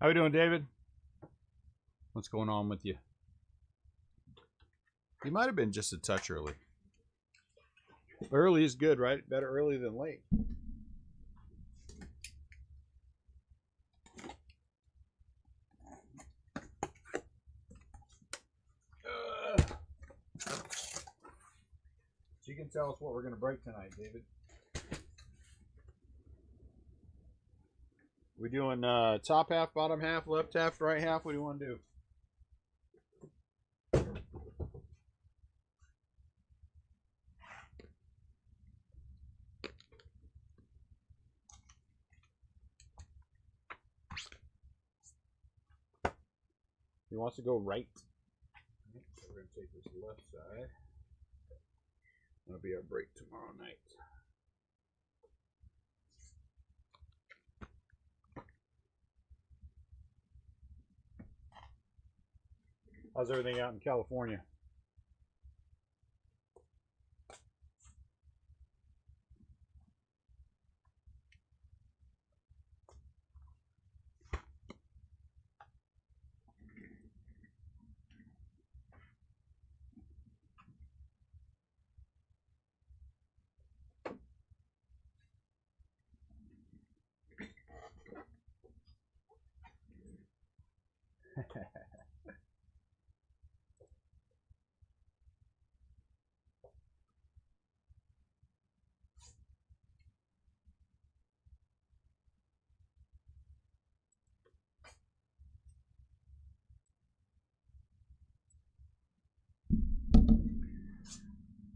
How we doing, David? What's going on with you? You might have been just a touch early. Early is good, right? Better early than late. So you can tell us what we're going to break tonight, David. We doing top half, bottom half, left half, right half? What do you want to do? He wants to go right. So we're going to take this left side. That'll be our break tomorrow night. How's everything out in California?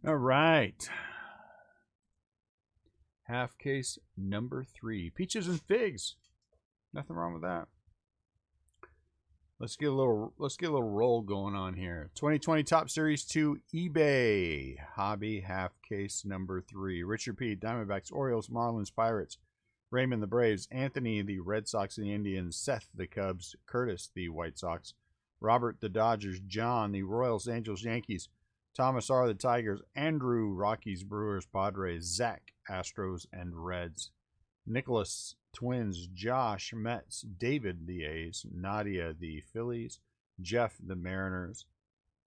All right. Half case number 3. Peaches and figs. Nothing wrong with that. Let's get a little roll going on here. 2020 Top Series 2 eBay Hobby half case number 3. Richard P. Diamondbacks, Orioles, Marlins, Pirates. Raymond the Braves. Anthony the Red Sox and the Indians. Seth the Cubs. Curtis the White Sox. Robert the Dodgers. John the Royals, Angels, Yankees. Thomas R. the Tigers. Andrew Rockies, Brewers, Padres. Zach Astros and Reds. Nicholas Twins. Josh Mets. David the A's. Nadia the Phillies. Jeff the Mariners.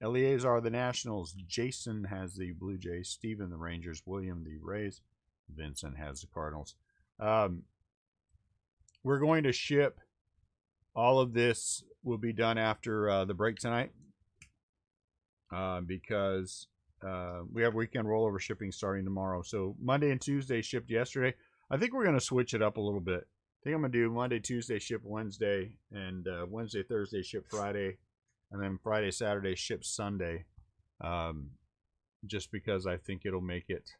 Eleazar the Nationals. Jason has the Blue Jays. Steven the Rangers. William the Rays. Vincent has the Cardinals. We're going to ship all of this. Will be done after the break tonight because we have weekend rollover shipping starting tomorrow. So Monday and Tuesday shipped yesterday. I think we're going to switch it up a little bit. I think I'm going to do Monday, Tuesday ship Wednesday, and Wednesday, Thursday ship Friday, and then Friday, Saturday ship Sunday. Just because I think it'll make it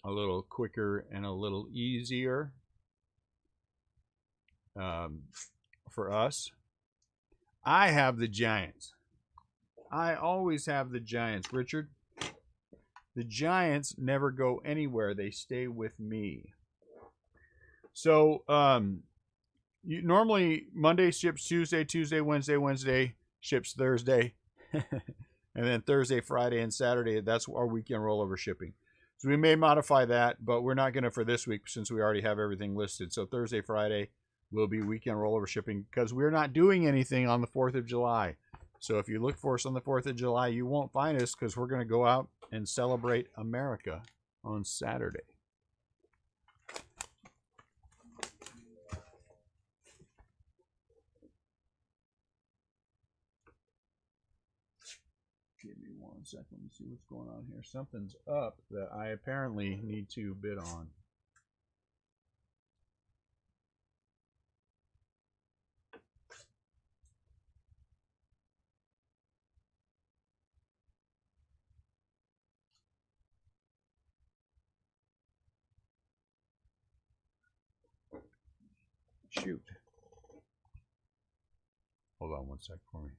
a little quicker and a little easier for us. I have the Giants. I always have the Giants, Richard. The Giants never go anywhere. They stay with me. So normally Monday ships Tuesday, Tuesday, Wednesday, Wednesday ships Thursday, and then Thursday, Friday, and Saturday. That's our weekend rollover shipping. So we may modify that, but we're not going to for this week since we already have everything listed. So Thursday, Friday will be weekend rollover shipping because we're not doing anything on the 4th of July. So if you look for us on the 4th of July, you won't find us because we're going to go out and celebrate America on Saturday. Give me 1 second. Let me see what's going on here. Something's up that I apparently need to bid on. Shoot. Hold on 1 sec for me.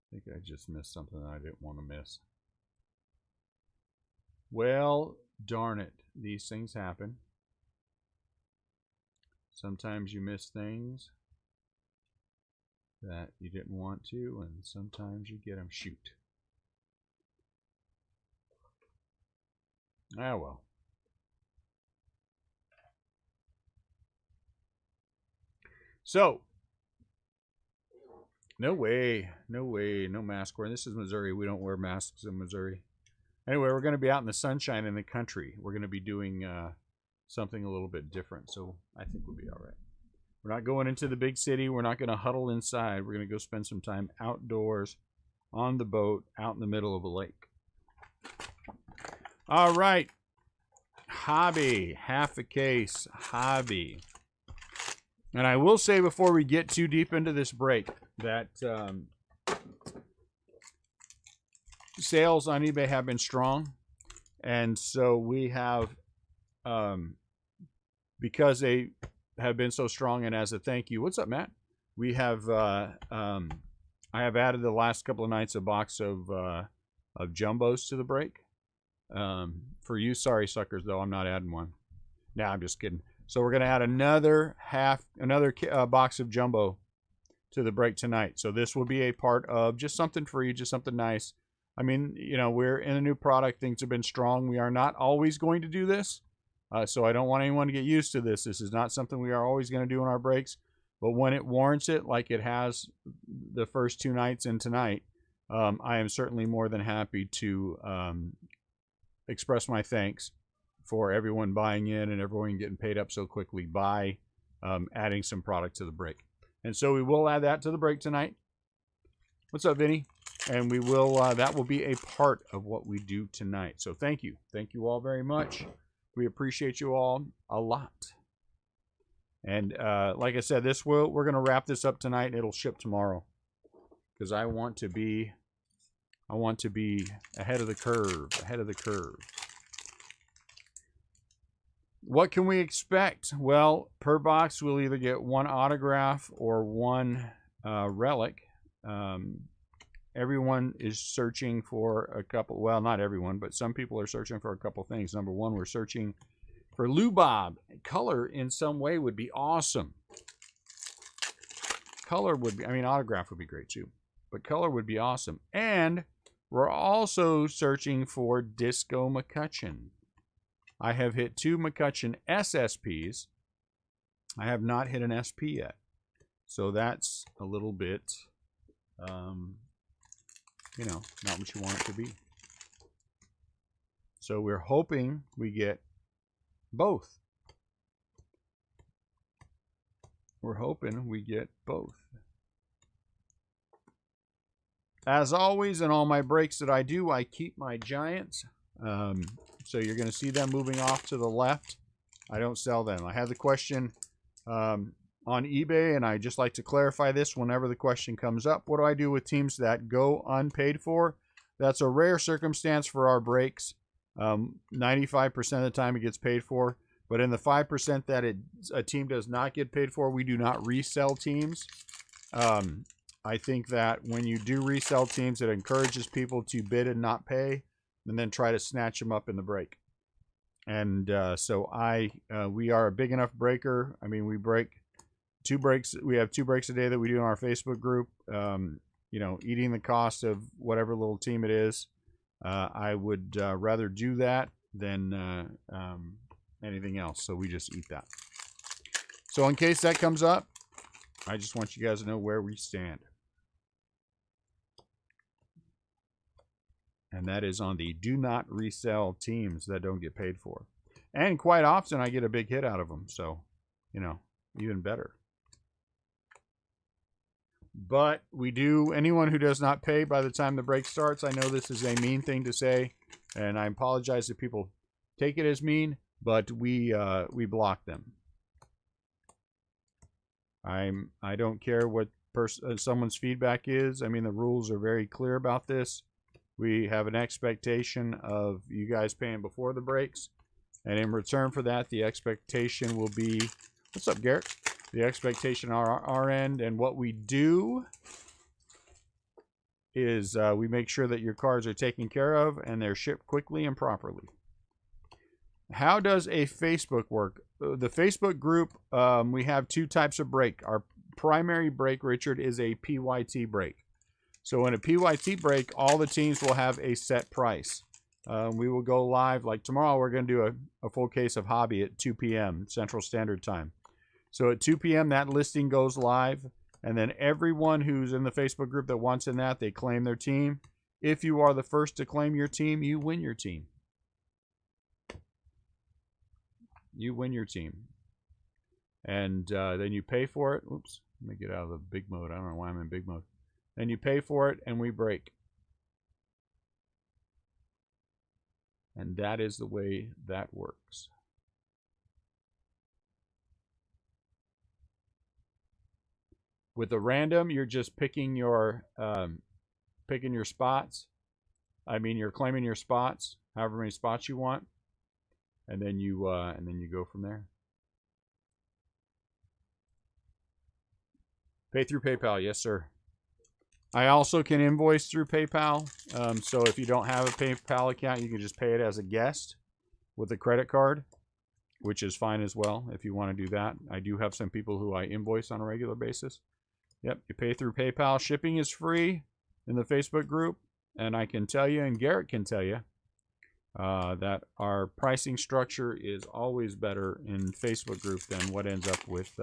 I think I just missed something I didn't want to miss. Well, darn it. These things happen. Sometimes you miss things that you didn't want to, and sometimes you get them. Shoot. Ah, well. So, no way, no mask wearing. This is Missouri. We don't wear masks in Missouri. Anyway, we're going to be out in the sunshine in the country. We're going to be doing something a little bit different, so I think we'll be all right. We're not going into the big city. We're not going to huddle inside. We're going to go spend some time outdoors, on the boat, out in the middle of a lake. All right. Hobby. Half a case. Hobby. And I will say before we get too deep into this break that sales on eBay have been strong. And so we have, because they have been so strong, and as a thank you, what's up, Matt? We have, I have added the last couple of nights a box of jumbos to the break. For you, sorry suckers, though, I'm not adding one. Nah, I'm just kidding. So we're going to add another box of jumbo to the break tonight. So this will be a part of just something free, just something nice. I mean, you know, we're in a new product. Things have been strong. We are not always going to do this. So I don't want anyone to get used to this. This is not something we are always going to do in our breaks. But when it warrants it, like it has the first two nights and tonight, I am certainly more than happy to express my thanks for everyone buying in and everyone getting paid up so quickly by adding some product to the break. And so we will add that to the break tonight. What's up, Vinny? And we will, that will be a part of what we do tonight. So thank you. Thank you all very much. We appreciate you all a lot. And like I said, we're going to wrap this up tonight and it'll ship tomorrow. Because I want to be ahead of the curve, What can we expect? Well, per box, we'll either get one autograph or one relic. Everyone is searching for a couple. Well, not everyone, but some people are searching for a couple things. Number one, we're searching for Lubob. Color in some way would be awesome. Color would be, I mean, autograph would be great too. But color would be awesome. And we're also searching for Disco McCutcheon. I have hit 2 McCutcheon SSPs. I have not hit an SP yet. So that's a little bit, you know, not what you want it to be. So we're hoping we get both. We're hoping we get both. As always, in all my breaks that I do, I keep my giants. So you're going to see them moving off to the left. I don't sell them. I had the question on eBay, and I just like to clarify this whenever the question comes up. What do I do with teams that go unpaid for? That's a rare circumstance for our breaks. 95% of the time it gets paid for. But in the 5% that a team does not get paid for, we do not resell teams. I think that when you do resell teams, it encourages people to bid and not pay, and then try to snatch them up in the break. And so we are a big enough breaker. I mean, we break 2 breaks. We have 2 breaks a day that we do in our Facebook group. You know, eating the cost of whatever little team it is. I would rather do that than anything else. So we just eat that. So in case that comes up, I just want you guys to know where we stand. And that is on the do not resell teams that don't get paid for. And quite often I get a big hit out of them. So, you know, even better. But we do, anyone who does not pay by the time the break starts, I know this is a mean thing to say, and I apologize if people take it as mean, but we block them. I don't care what someone's feedback is. I mean, the rules are very clear about this. We have an expectation of you guys paying before the breaks. And in return for that, the expectation will be, what's up, Garrett? The expectation on our end. And what we do is we make sure that your cards are taken care of and they're shipped quickly and properly. How does a Facebook work? The Facebook group, we have 2 types of break. Our primary break, Richard, is a PYT break. So in a PYT break, all the teams will have a set price. We will go live. Like tomorrow, we're going to do a full case of hobby at 2 p.m. Central Standard Time. So at 2 p.m., that listing goes live. And then everyone who's in the Facebook group that wants in that, they claim their team. If you are the first to claim your team, you win your team. You win your team. And then you pay for it. Oops, let me get out of the big mode. I don't know why I'm in big mode. Then you pay for it, and we break. And that is the way that works. With the random, you're just picking your spots. I mean, you're claiming your spots, however many spots you want, and then you go from there. Pay through PayPal, yes, sir. I also can invoice through PayPal. So if you don't have a PayPal account, you can just pay it as a guest with a credit card, which is fine as well if you want to do that. I do have some people who I invoice on a regular basis. Yep, you pay through PayPal. Shipping is free in the Facebook group. And I can tell you, and Garrett can tell you, that our pricing structure is always better in Facebook group than what ends up with...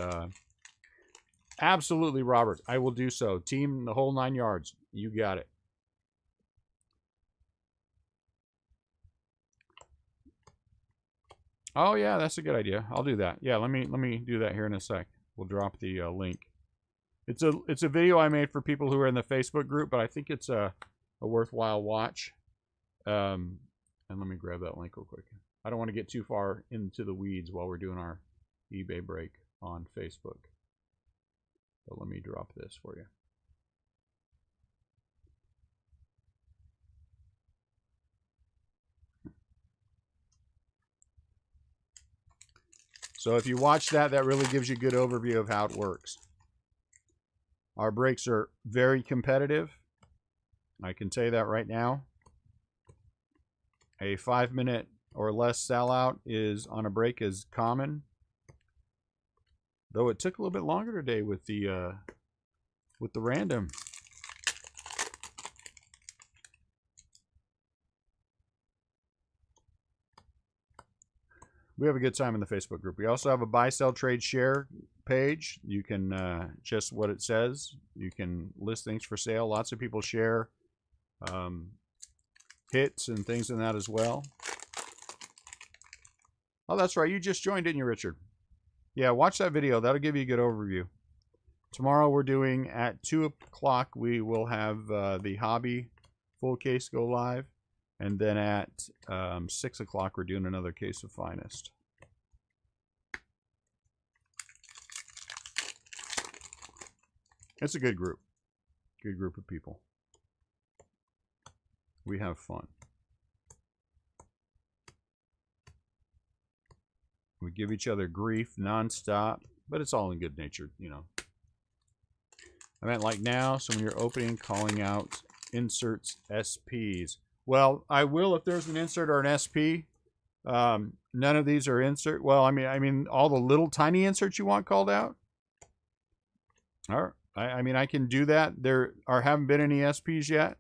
Absolutely, Robert. I will do so. Team, the whole 9 yards. You got it. Oh yeah, that's a good idea. I'll do that. Yeah, let me do that here in a sec. We'll drop the link. It's a video I made for people who are in the Facebook group, but I think it's a worthwhile watch. And let me grab that link real quick. I don't want to get too far into the weeds while we're doing our eBay break on Facebook. But let me drop this for you. So if you watch that, that really gives you a good overview of how it works. Our breaks are very competitive. I can tell you that right now. A 5-minute or less sellout is on a break is common. Though it took a little bit longer today with the random. We have a good time in the Facebook group. We also have a buy, sell, trade, share page. You can just what it says. You can list things for sale. Lots of people share hits and things in that as well. Oh, that's right. You just joined, didn't you, Richard? Yeah, watch that video. That'll give you a good overview. Tomorrow we're doing at 2 o'clock. We will have the hobby full case go live. And then at 6 o'clock we're doing another case of Finest. It's a good group. Good group of people. We have fun. We give each other grief nonstop, but it's all in good nature, you know. I meant like now, so when you're opening, calling out inserts, SPs. Well, I will if there's an insert or an SP. None of these are insert. Well, I mean, all the little tiny inserts you want called out. All right. I mean, I can do that. There haven't been any SPs yet.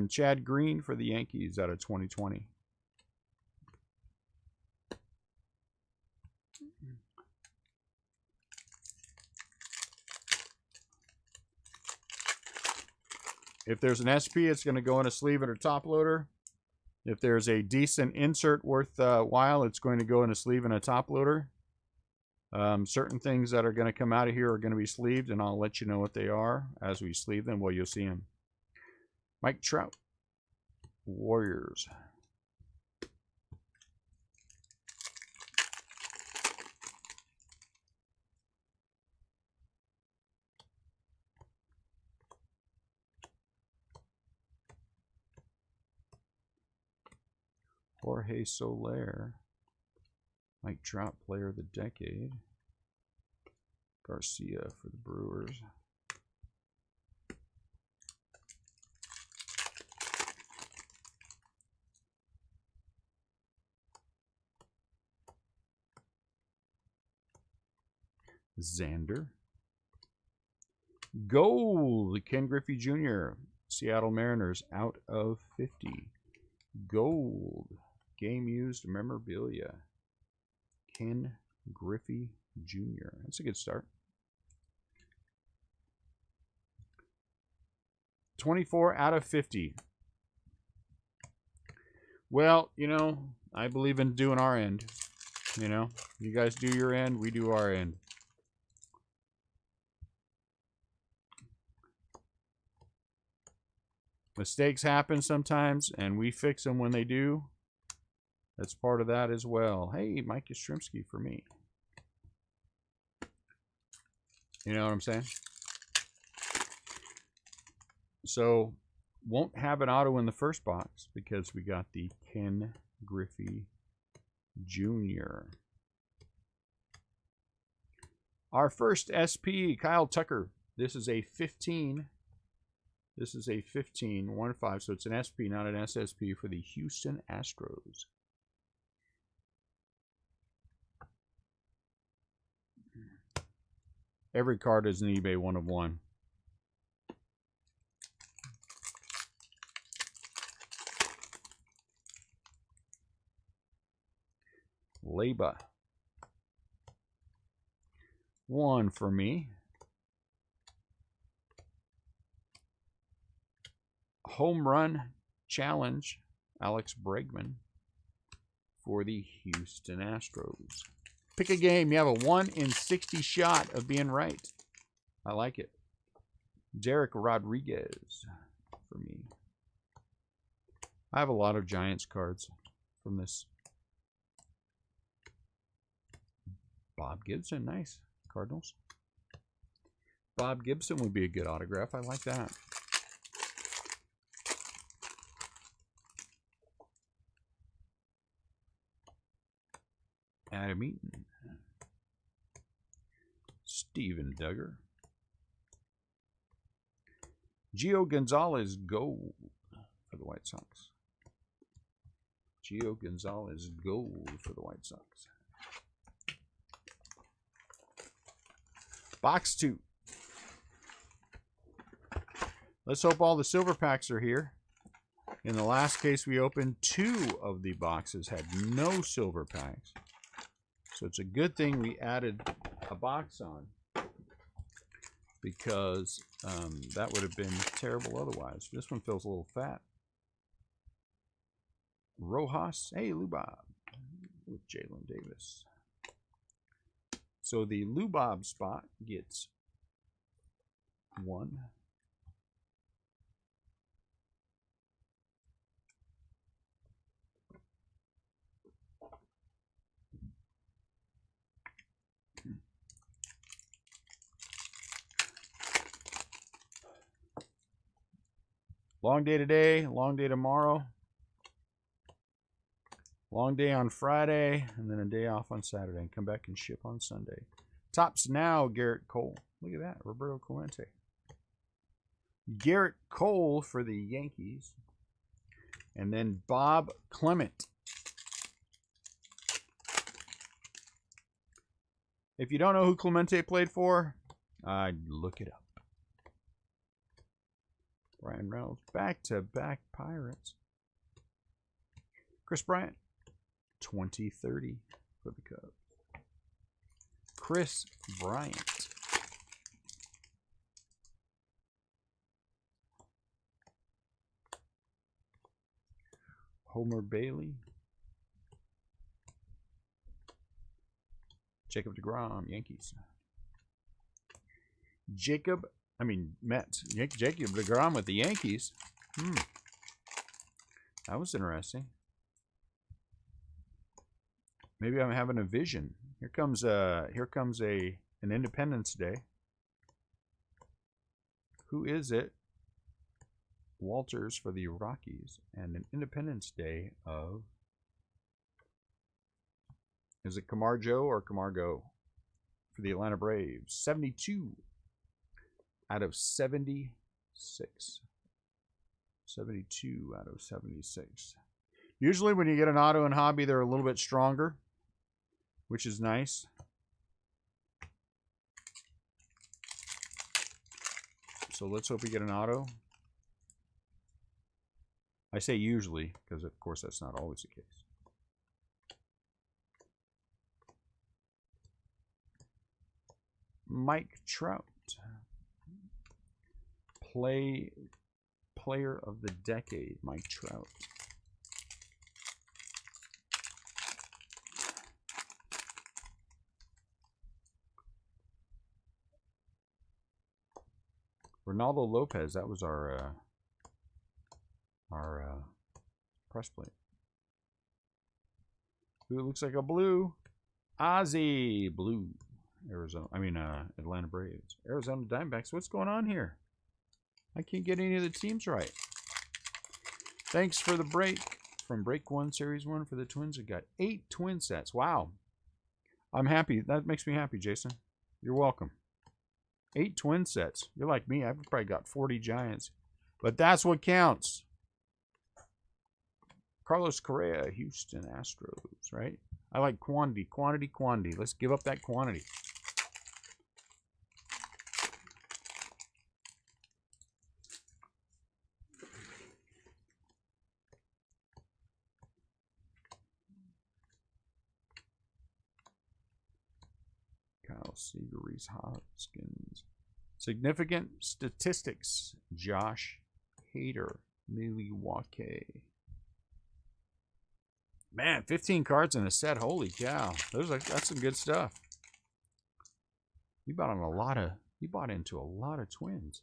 Chad Green for the Yankees out of 2020. If there's an SP, it's going to go in a sleeve and a top loader. If there's a decent insert worthwhile, it's going to go in a sleeve and a top loader. Certain things that are going to come out of here are going to be sleeved, and I'll let you know what they are as we sleeve them. Well, you'll see them. Mike Trout, Warriors. Jorge Soler, Mike Trout, Player of the Decade. Garcia for the Brewers. Xander. Gold, Ken Griffey Jr., Seattle Mariners out of 50. Gold. Game used memorabilia. Ken Griffey Jr. That's a good start. 24 out of 50. Well, you know, I believe in doing our end. You know, you guys do your end, we do our end. Mistakes happen sometimes, and we fix them when they do. That's part of that as well. Hey, Mike Yastrzemski for me. You know what I'm saying? So, won't have an auto in the first box because we got the Ken Griffey Jr. Our first SP, Kyle Tucker. This is a 15. This is a 15, 1-5, so it's an SP, not an SSP for the Houston Astros. Every card is an eBay 1 of 1. Leba. 1 for me. Home run challenge, Alex Bregman for the Houston Astros. Pick a game. You have a 1 in 60 shot of being right. I like it. Derek Rodriguez for me. I have a lot of Giants cards from this. Bob Gibson, nice. Cardinals. Bob Gibson would be a good autograph. I like that. Adam Eaton. Steven Duggar. Gio Gonzalez gold for the White Sox. Gio Gonzalez gold for the White Sox. Box 2. Let's hope all the silver packs are here. In the last case we opened, 2 of the boxes had no silver packs. So it's a good thing we added a box on, because that would have been terrible otherwise. This one feels a little fat. Rojas, hey, Lubob with Jalen Davis. So the Lubob spot gets 1. Long day today, long day tomorrow. Long day on Friday, and then a day off on Saturday, and come back and ship on Sunday. Tops now, Garrett Cole. Look at that, Roberto Clemente. Garrett Cole for the Yankees. And then Bob Clement. If you don't know who Clemente played for, I'd look it up. Ryan Reynolds, back-to-back Pirates. Chris Bryant, 2030 for the Cubs. Chris Bryant. Homer Bailey. Jacob deGrom, Yankees. Mets. Jacob deGrom with the Yankees. That was interesting. Maybe I'm having a vision. Here comes an Independence Day. Who is it? Walters for the Rockies, and an Independence Day of, is it Camargo or Camargo for the Atlanta Braves? 72 out of 76. 72 out of 76. Usually when you get an auto in hobby, they're a little bit stronger, which is nice. So let's hope we get an auto. I say usually because, of course, that's not always the case. Mike Trout. Player of the decade, Mike Trout. Ronaldo Lopez, that was our press plate. Who looks like a blue? Ozzy, blue. Atlanta Braves. Arizona Diamondbacks. What's going on here? I can't get any of the teams right. Thanks for the break. From Break 1, Series 1 for the Twins. We got 8 twin sets. Wow. I'm happy. That makes me happy, Jason. You're welcome. 8 twin sets. You're like me. I've probably got 40 Giants. But that's what counts. Carlos Correa, Houston Astros, right? I like quantity, quantity, quantity. Let's give up that quantity. Kyle Seager, Reese Hoskins. Significant statistics. Josh Hader, Milwaukee. Man, 15 cards in a set. Holy cow. That's some good stuff. You bought into a lot of Twins.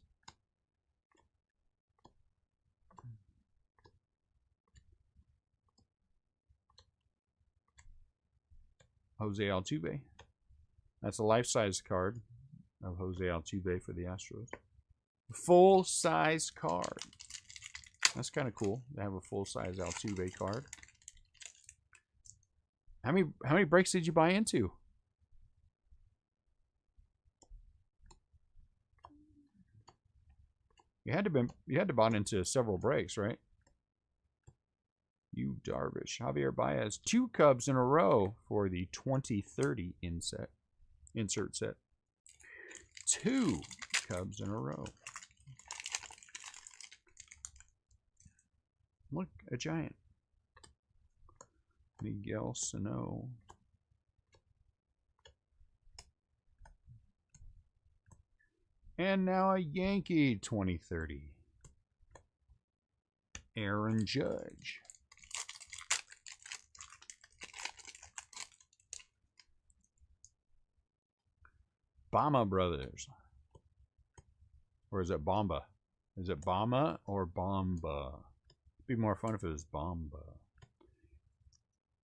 Jose Altuve. That's a life-size card of Jose Altuve for the Astros. Full-size card. That's kind of cool to have a full-size Altuve card. How many breaks did you buy into? You had to buy into several breaks, right? You Darvish. Javier Baez. 2 Cubs in a row for the 2030 insert set. 2 Cubs in a row. Look, a Giant. Miguel Sano. And now a Yankee 2030. Aaron Judge. Bama Brothers. Or is it Bomba? Is it Bama or Bomba? It'd be more fun if it was Bomba.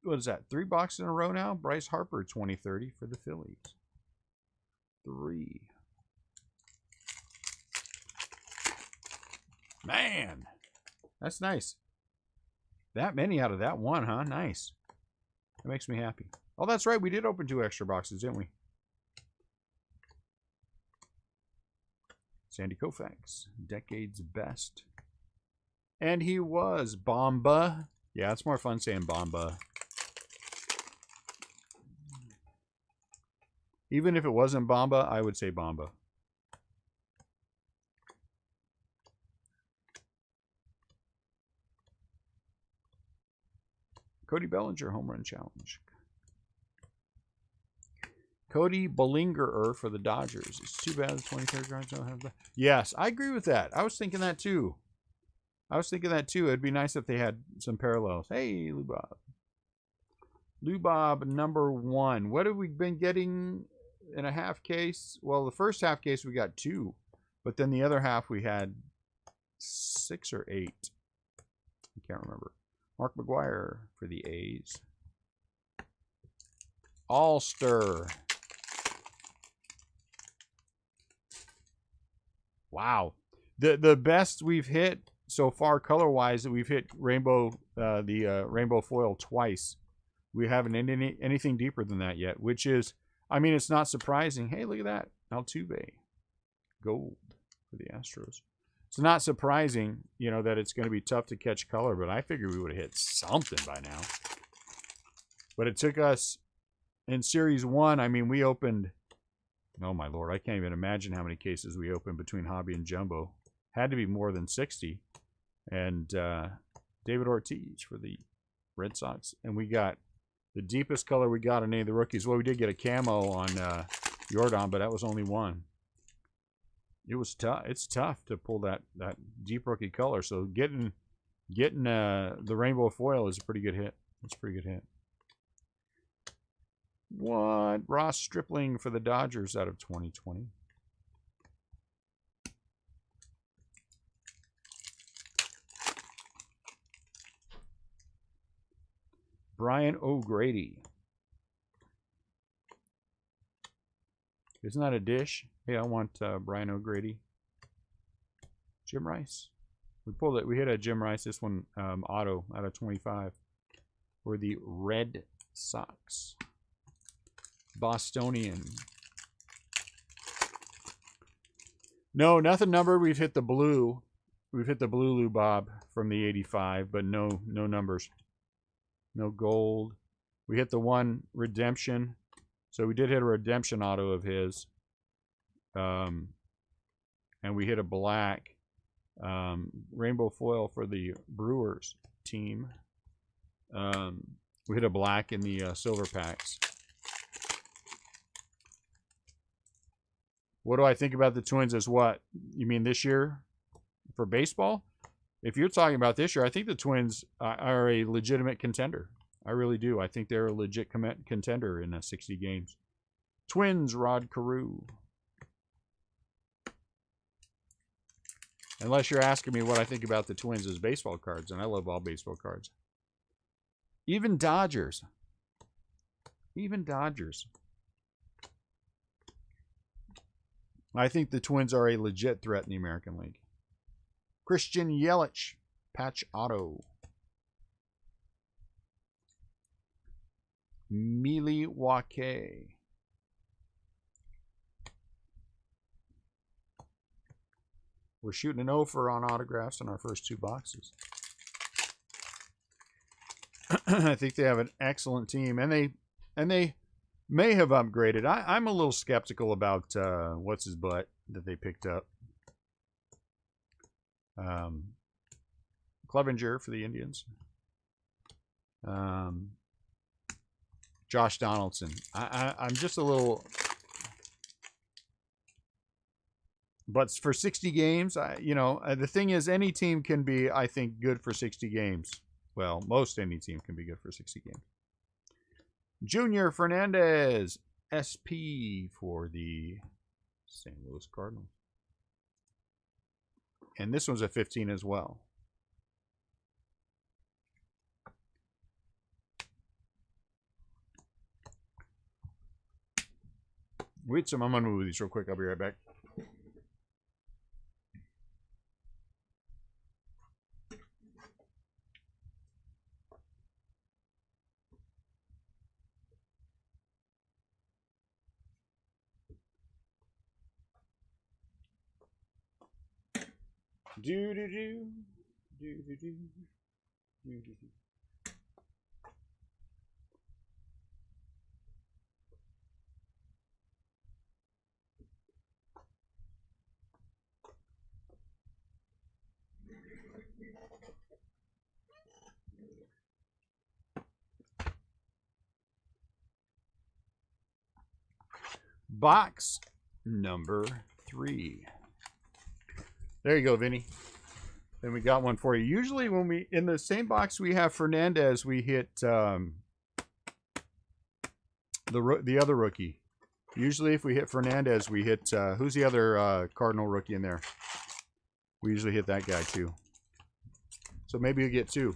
What is that? 3 boxes in a row now? Bryce Harper 2030 for the Phillies. 3. Man, that's nice. That many out of that one, huh? Nice. That makes me happy. Oh, that's right. We did open 2 extra boxes, didn't we? Sandy Koufax, decade's best. And he was Bomba. Yeah, it's more fun saying Bomba. Even if it wasn't Bomba, I would say Bomba. Cody Bellinger, home run challenge. Cody Bellinger for the Dodgers. It's too bad the 23rd cards don't have that. Yes, I agree with that. I was thinking that too. It'd be nice if they had some parallels. Hey, Lubob. Lubob number 1. What have we been getting in a half case? Well, the first half case we got 2. But then the other half we had 6 or 8. I can't remember. Mark McGwire for the A's. All-Star. Wow. The best we've hit so far color-wise, that we've hit rainbow, rainbow foil twice. We haven't ended anything deeper than that yet, which is, I mean, it's not surprising. Hey, look at that. Altuve. Gold for the Astros. It's not surprising, you know, that it's going to be tough to catch color, but I figured we would have hit something by now. But it took us, in Series 1, I mean, we opened, oh my Lord, I can't even imagine how many cases we opened between Hobby and Jumbo. Had to be more than 60. And David Ortiz for the Red Sox. And we got the deepest color we got on any of the rookies. Well, we did get a camo on Jordan, but that was only one. It was tough. It's tough to pull that deep rookie color. So getting the rainbow foil is a pretty good hit. It's a pretty good hit. What? Ross Stripling for the Dodgers out of 2020. Brian O'Grady. Isn't that a dish? Hey, I want Brian O'Grady. Jim Rice. We pulled it. We hit a Jim Rice. This one auto out of 25 for the Red Sox. Bostonian. No, nothing numbered. We've hit the blue. We've hit the blue Lou Bob from the 85, but no numbers. No gold. We hit the one redemption. So we did hit a redemption auto of his. And we hit a black rainbow foil for the Brewers team. We hit a black in the silver packs. What do I think about the Twins as what? You mean this year for baseball? If you're talking about this year, I think the Twins are a legitimate contender. I really do. I think they're a legit contender in 60 games. Twins, Rod Carew. Unless you're asking me what I think about the Twins as baseball cards, and I love all baseball cards. Even Dodgers. Even Dodgers. I think the Twins are a legit threat in the American League. Christian Yelich, patch auto. Milwaukee. We're shooting an offer on autographs in our first two boxes. I think they have an excellent team, and they may have upgraded. I'm a little skeptical about what's his butt that they picked up. Clevenger for the Indians. Josh Donaldson. I'm just a little... But for 60 games, the thing is, any team can be, I think, good for 60 games. Well, most any team can be good for 60 games. Junior Fernandez, SP for the St. Louis Cardinals. And this one's a 15 as well. Wait, so I'm going to move these real quick. I'll be right back. Box number 3. There you go, Vinny. Then we got one for you. Usually when we, in the same box we have Fernandez, we hit the other rookie. Usually if we hit Fernandez, we hit, who's the other Cardinal rookie in there? We usually hit that guy too. So maybe you get 2.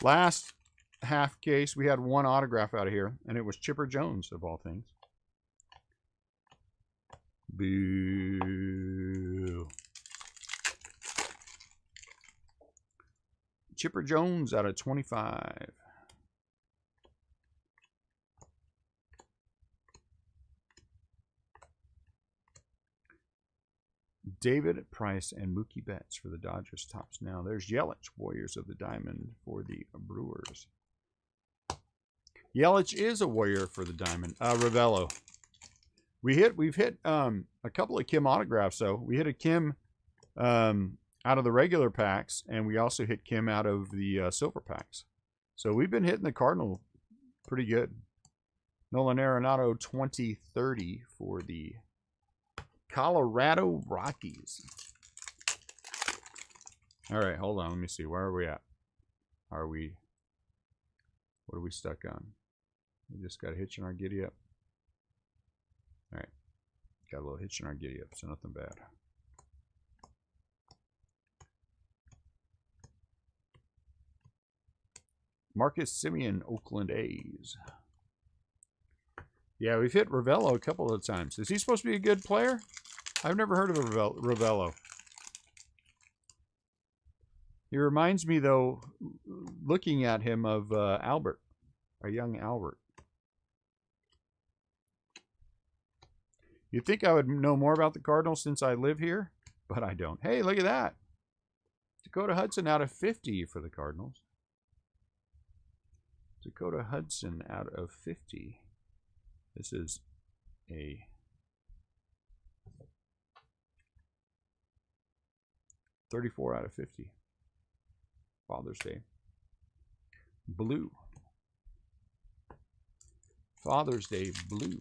Last half case, we had one autograph out of here, and it was Chipper Jones, of all things. Boo. Chipper Jones out of 25. David Price and Mookie Betts for the Dodgers tops now. There's Yelich, Warriors of the Diamond for the Brewers. Yelich is a Warrior for the Diamond. Ravello. We've hit a couple of Kim autographs though. We hit a Kim out of the regular packs, and we also hit Kim out of the silver packs. So we've been hitting the Cardinal pretty good. Nolan Arenado 2030 for the Colorado Rockies. All right, hold on. Let me see. Where are we at? What are we stuck on? We just got a hitch in our giddy up. All right. Got a little hitch in our giddy up, so nothing bad. Marcus Semien, Oakland A's. Yeah, we've hit Ravello a couple of times. Is he supposed to be a good player? I've never heard of a Ravello. He reminds me, though, looking at him, of Albert, a young Albert. You'd think I would know more about the Cardinals since I live here, but I don't. Hey, look at that. Dakota Hudson out of 50 for the Cardinals. Dakota Hudson out of 50. This is a .34 out of 50. Father's Day. Blue. Father's Day blue.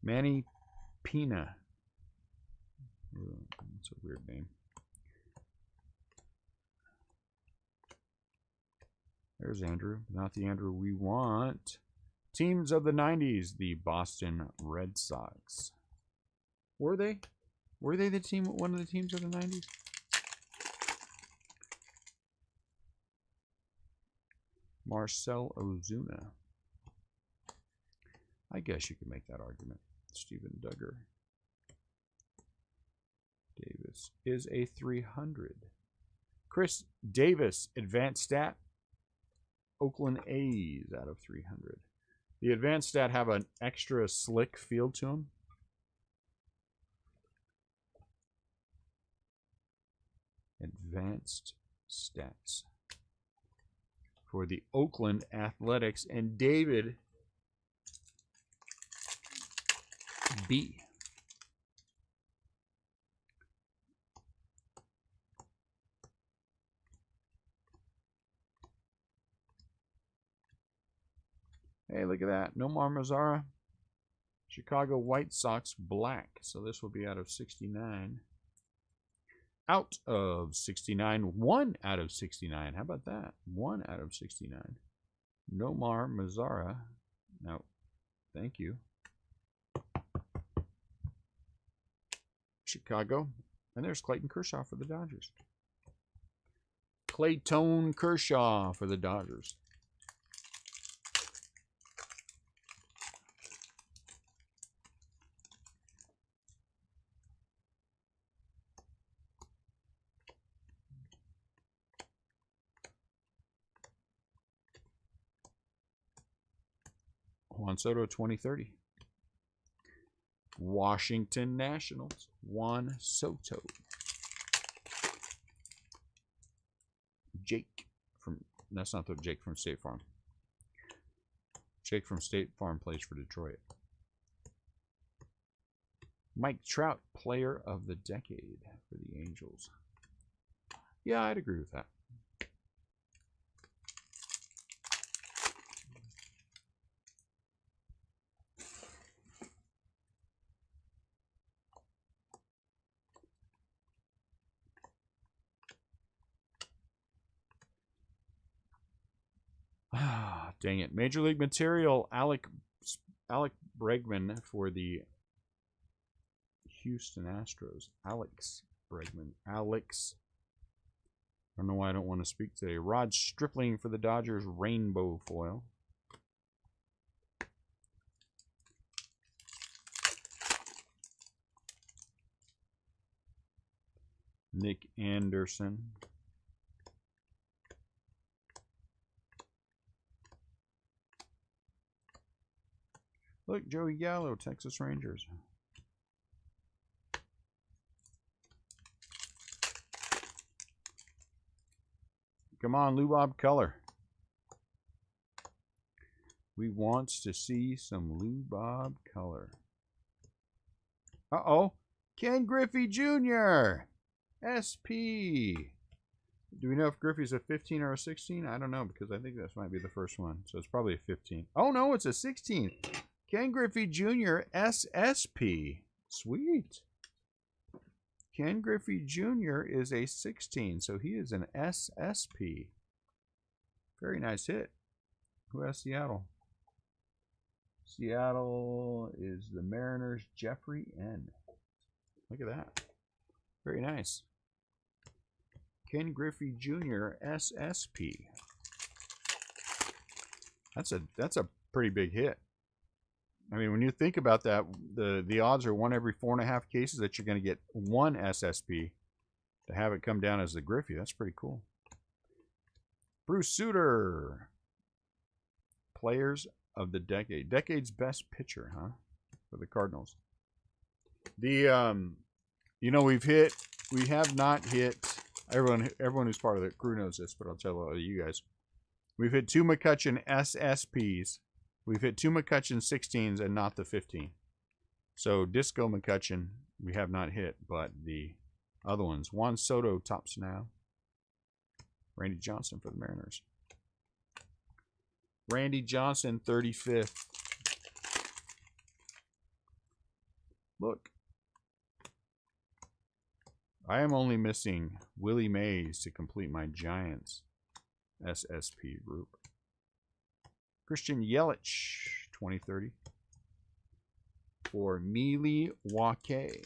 Manny Pina. Ooh, that's a weird name. There's Andrew. Not the Andrew we want. Teams of the 90s. The Boston Red Sox. Were they? Were they the team? One of the teams of the 90s? Marcel Ozuna. I guess you could make that argument. Steven Duggar. Davis is a 300. Chris Davis, advanced stat. Oakland A's out of 300. The advanced stat have an extra slick feel to them. Advanced stats for the Oakland Athletics, and David B. Hey, look at that. Nomar Mazara. Chicago White Sox black. So this will be out of 69. Out of 69. 1 out of 69. How about that? 1 out of 69. Nomar Mazara. No, thank you. Chicago. And there's Clayton Kershaw for the Dodgers. Clayton Kershaw for the Dodgers. Juan Soto 2030. Washington Nationals. Juan Soto. Jake from, that's not the Jake from State Farm. Jake from State Farm plays for Detroit. Mike Trout, player of the decade for the Angels. Yeah, I'd agree with that. Ah, dang it. Major League Material, Alec Bregman for the Houston Astros. Alex Bregman. Alex. I don't know why I don't want to speak today. Rod Stripling for the Dodgers, rainbow foil. Nick Anderson. Look, Joey Gallo, Texas Rangers. Come on, Lou Bob Color. We want to see some Lou Bob color. Uh-oh. Ken Griffey Jr. SP. Do we know if Griffey's a 15 or a 16? I don't know, because I think this might be the first one. So it's probably a 15. Oh, no, it's a 16. Ken Griffey Jr. SSP. Sweet. Ken Griffey Jr. is a 16, so he is an SSP. Very nice hit. Who has Seattle? Seattle is the Mariners' Jeffrey N. Look at that. Very nice. Ken Griffey Jr. SSP. That's a pretty big hit. I mean, when you think about that, the odds are 1 every 4.5 cases that you're going to get one SSP. To have it come down as the Griffey, that's pretty cool. Bruce Sutter. Players of the decade. Decade's best pitcher, huh? For the Cardinals. The you know, we have not hit, everyone who's part of the crew knows this, but I'll tell all of you guys. We've hit 2 McCutcheon SSPs. We've hit 2 McCutcheon 16s and not the 15. So Disco McCutcheon we have not hit, but the other ones. Juan Soto tops now. Randy Johnson for the Mariners. Randy Johnson, 35th. Look. I am only missing Willie Mays to complete my Giants SSP group. Christian Yelich, 2030. For Milwaukee.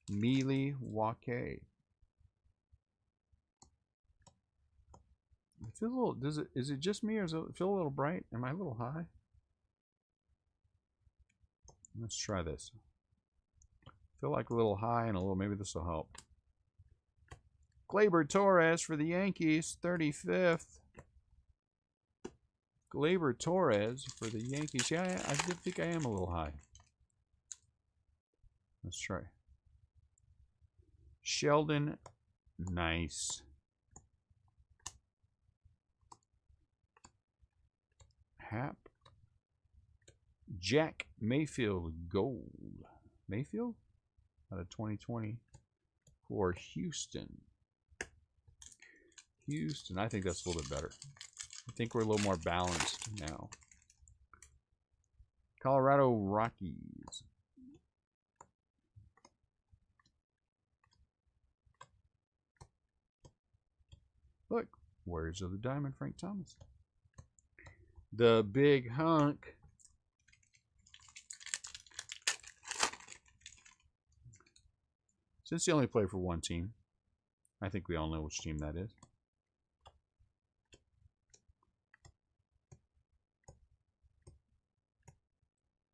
Milwaukee. It feels a little, is it just me or does it feel a little bright? Am I a little high? Let's try this. Feel like a little high and a little, maybe this will help. Gleyber Torres for the Yankees, 35th. Gleyber Torres for the Yankees. Yeah, I did think I am a little high. Let's try. Sheldon, nice. Hap. Jack Mayfield, gold. Mayfield? Out of 2020 for Houston. Houston, I think that's a little bit better. I think we're a little more balanced now. Colorado Rockies. Look, Warriors of the Diamond, Frank Thomas. The big hunk. Since he only played for one team, I think we all know which team that is.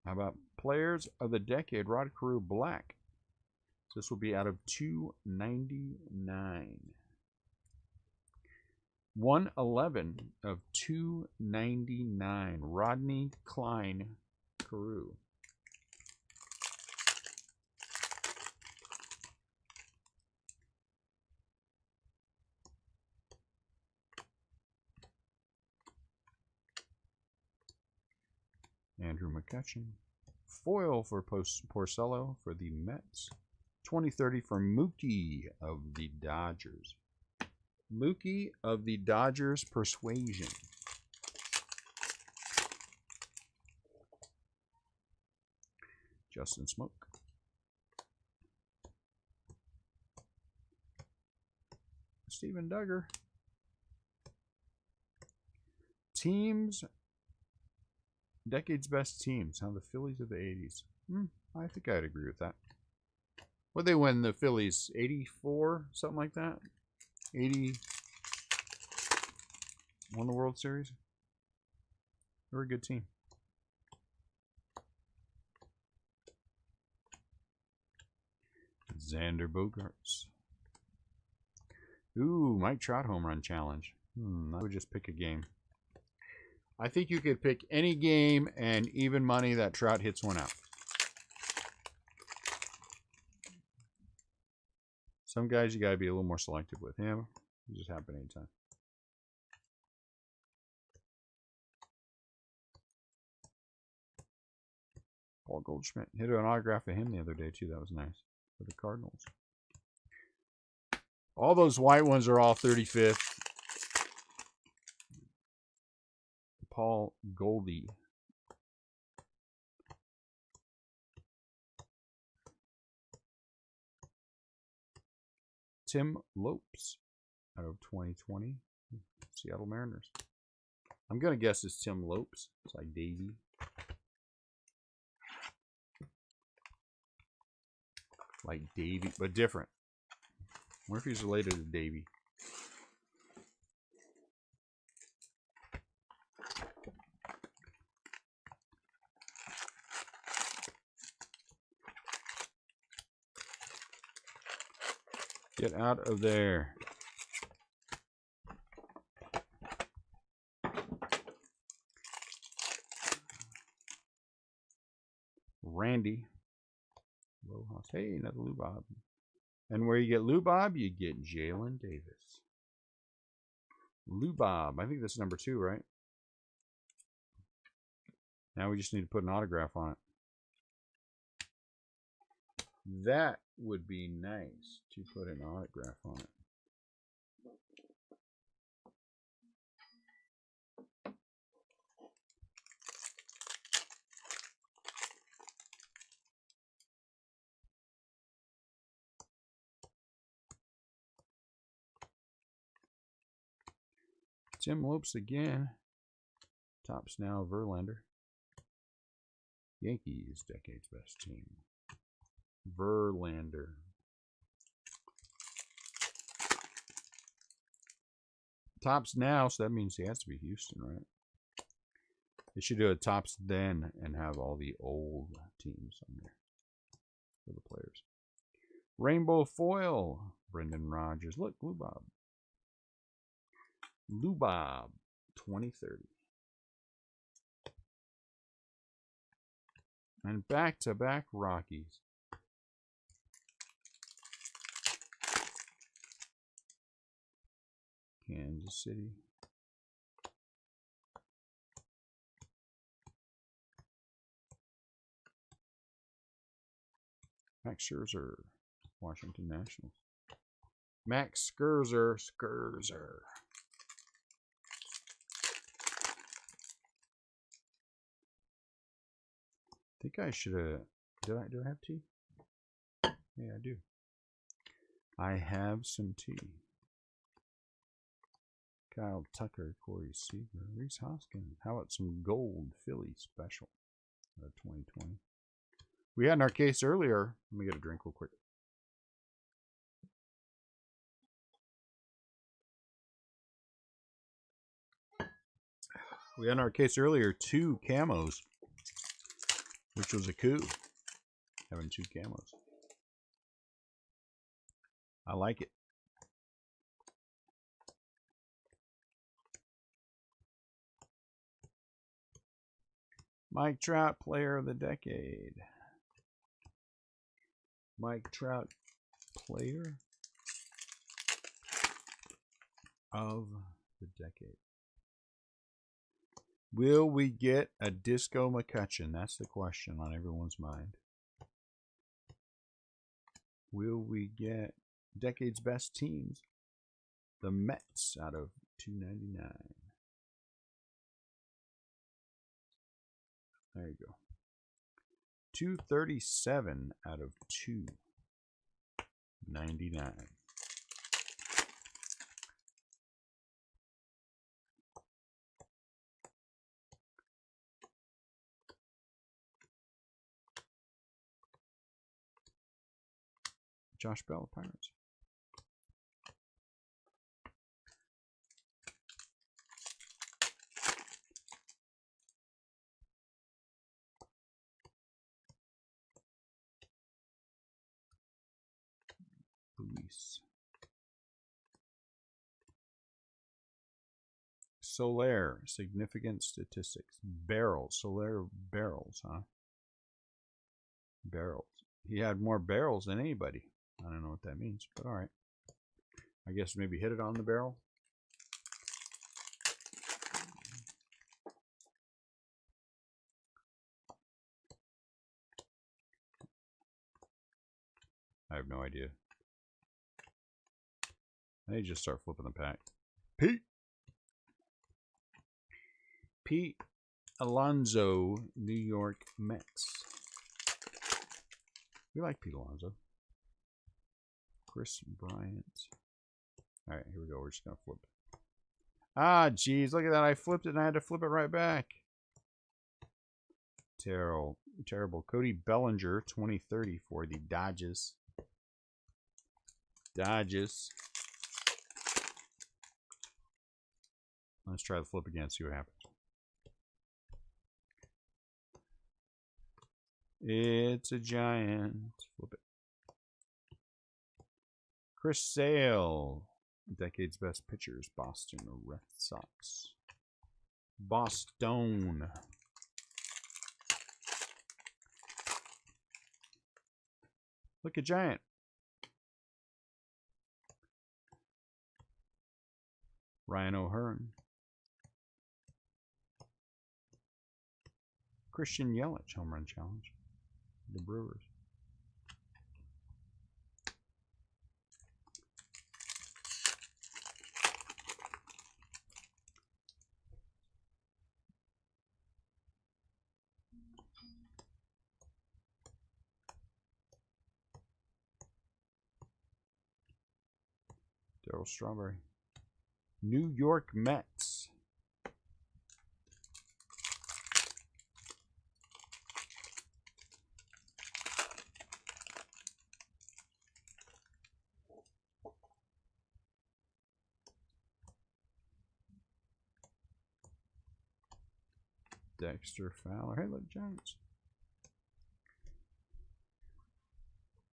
How about Players of the Decade? Rod Carew Black. This will be out of 299. 111 of 299. Rodney Klein Carew. Andrew McCutcheon. Foil for Porcello for the Mets. 2030 for Mookie of the Dodgers. Mookie of the Dodgers Persuasion. Justin Smoke. Steven Duggar. Teams. Decade's best teams. How the Phillies of the 80s. I think I'd agree with that. What they win the Phillies? 84? Something like that? 80. Won the World Series. They were a good team. Xander Bogaerts. Ooh, Mike Trout home run challenge. I would just pick a game. I think you could pick any game and even money that Trout hits one out. Some guys you got to be a little more selective with. Him, it just happen anytime. Paul Goldschmidt. Hit an autograph of him the other day, too. That was nice. For the Cardinals. All those white ones are all 35th. Paul Goldie. Tim Lopes out of 2020. Seattle Mariners. I'm going to guess it's Tim Lopes. It's like Davey. Like Davey, but different. I wonder if he's related to Davey. Get out of there. Randy. Lojas. Hey, another Lou Bob. And where you get Lou Bob, you get Jalen Davis. Lou Bob. I think this is number 2, right? Now we just need to put an autograph on it. That would be nice to put an autograph on it. Tim Lopes again. Tops now Verlander. Yankees, decade's best team. Verlander. Tops now, so that means he has to be Houston, right? They should do a tops then and have all the old teams on there for the players. Rainbow foil. Brendan Rodgers. Look, Lou Bob. Lou Bob 2030. And back-to-back Rockies. Kansas City. Max Scherzer, Washington Nationals. Max Scherzer. I think I should have. Do I have tea? Yeah, I do. I have some tea. Kyle Tucker, Corey Seager, Reese Hoskins. How about some gold Philly special of 2020? We had in our case earlier. Let me get a drink real quick. We had in our case earlier 2 camos, which was a coup. Having 2 camos. I like it. Mike Trout, player of the decade. Mike Trout, player of the decade. Will we get a Disco McCutcheon? That's the question on everyone's mind. Will we get decade's best teams? The Mets out of 299. There you go. 237 out of 299. Josh Bell, Pirates. Luis. Soler, significant statistics. Barrels. Soler barrels, huh? Barrels. He had more barrels than anybody. I don't know what that means, but all right. I guess maybe hit it on the barrel. I have no idea. I need to just start flipping the pack. Pete Alonso, New York Mets. We like Pete Alonso. Chris Bryant. All right, here we go. We're just going to flip it. Ah, geez. Look at that. I flipped it and I had to flip it right back. Terrible. Terrible. Cody Bellinger, 2030 for the Dodgers. Dodgers. Let's try the flip again, see what happens. It's a giant. Flip it. Chris Sale. Decade's best pitchers. Boston Red Sox. Boston. Look at giant. Ryan O'Hearn. Christian Yelich home run challenge. The Brewers. Darryl Strawberry. New York Mets. Dexter Fowler. Hey, look, Giants.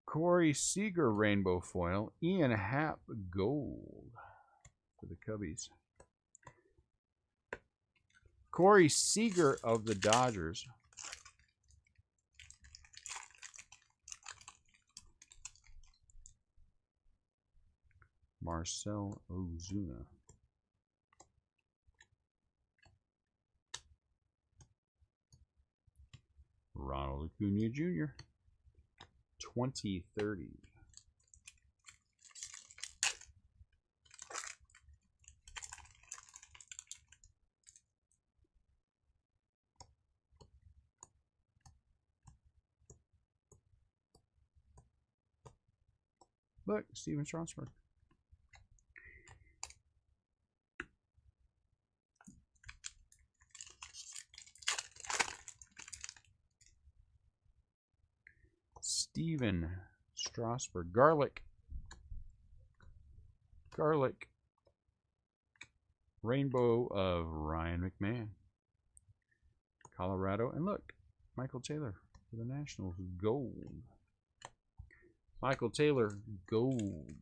Corey Seager rainbow foil. Ian Happ gold for the Cubbies. Corey Seager of the Dodgers. Marcell Ozuna. Ronald Acuna Jr. 2030. Look, Steven Strasburg. Steven Strasburg. Garlic. Garlic. Rainbow of Ryan McMahon. Colorado. And look, Michael Taylor for the Nationals. Gold. Michael Taylor. Gold.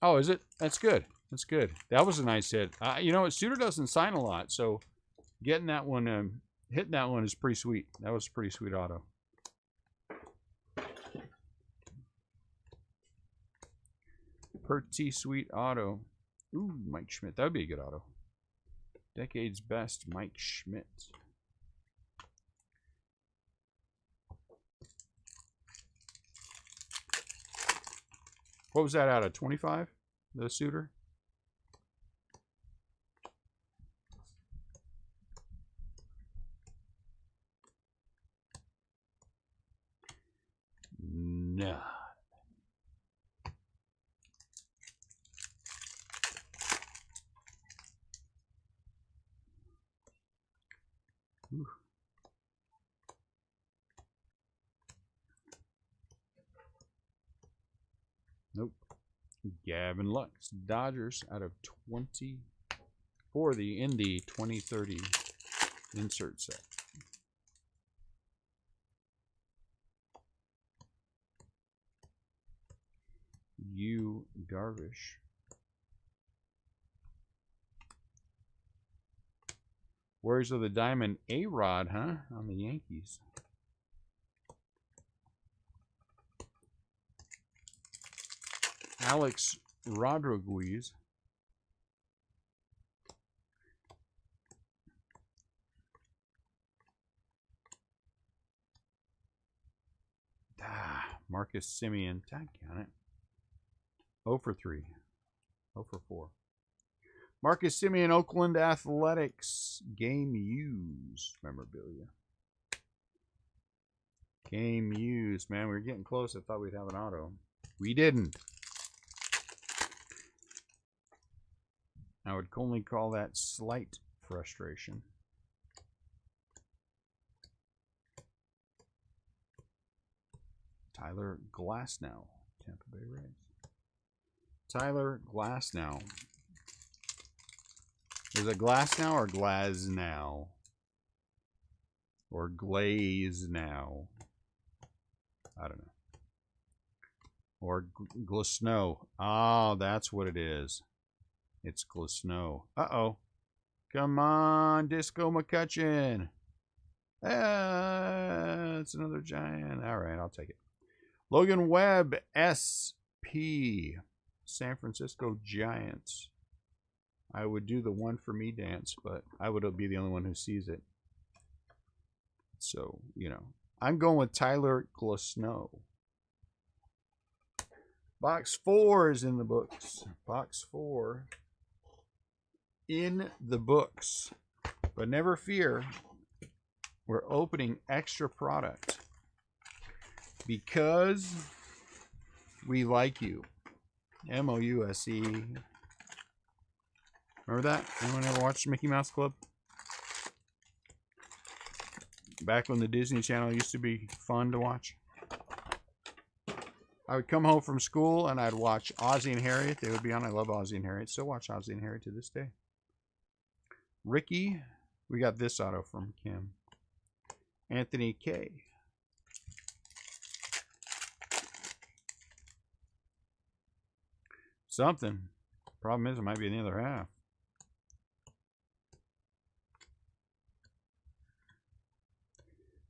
Oh, is it? That's good. That's good. That was a nice hit. You know what? Suter doesn't sign a lot, so getting that one... hitting that one is pretty sweet. That was a pretty sweet auto. Pretty sweet auto. Ooh, Mike Schmidt. That would be a good auto. Decade's best, Mike Schmidt. What was that out of 25? The Suter? No. Ooh. Nope. Gavin Lux, Dodgers out of 20 for the Indy 2030 insert set. Yu Darvish. Warriors of the Diamond, A-Rod, huh? On the Yankees. Alex Rodriguez. Marcus Simeon. Dadgummit. 0 for 3. 0 for 4. Marcus Simeon, Oakland Athletics. Game used memorabilia. Game used. Man, we were getting close. I thought we'd have an auto. We didn't. I would only call that slight frustration. Tyler Glasnow, Tampa Bay Rays. Tyler Glasnow. Is it Glasnow or Glasnow? Or Glaze-now? I don't know. Or Glasnow. Oh, that's what it is. It's Glasnow. Uh-oh. Come on, Disco McCutcheon. It's another giant. All right, I'll take it. Logan Webb, SP. San Francisco Giants. I would do the one for me dance, but I would be the only one who sees it. So, you know. I'm going with Tyler Glasnow. Box 4 is in the books. Box 4 in the books. But never fear, we're opening extra product because we like you. M-O-U-S-E. Remember that? Anyone ever watched Mickey Mouse Club? Back when the Disney Channel used to be fun to watch. I would come home from school and I'd watch Ozzie and Harriet. They would be on. I love Ozzie and Harriet. Still watch Ozzie and Harriet to this day. Ricky. We got this auto from Kim. Anthony K. Something. Problem is it might be in the other half.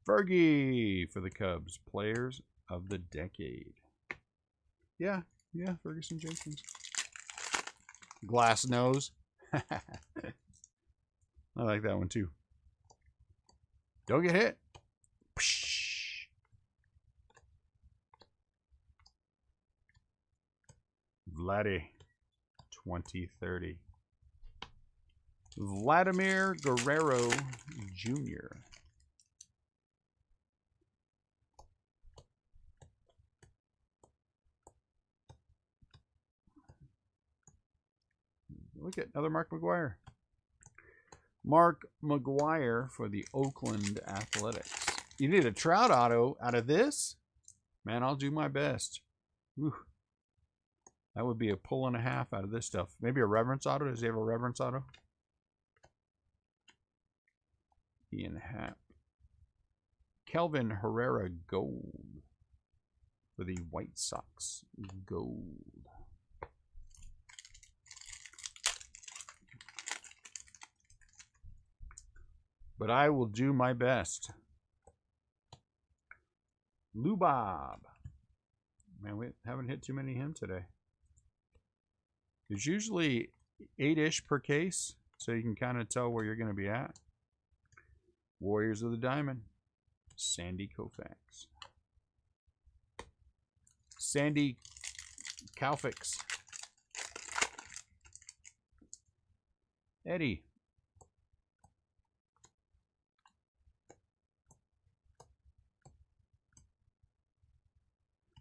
Fergie for the Cubs. Players of the decade. Yeah, Ferguson Jenkins. Glass nose. I like that one too. Don't get hit. Vladdy 2030. Vladimir Guerrero Jr. Look at another Mark McGwire. Mark McGwire for the Oakland Athletics. You need a Trout auto out of this? Man, I'll do my best. Whew. That would be a pull and a half out of this stuff. Maybe a Reverence auto. Does he have a Reverence auto? Ian Happ. Kelvin Herrera Gold for the White Sox. Gold. But I will do my best. Lou Bob. Man, we haven't hit too many of him today. There's usually 8-ish per case, so you can kind of tell where you're going to be at. Warriors of the Diamond. Sandy Koufax. Sandy Koufax. Eddie.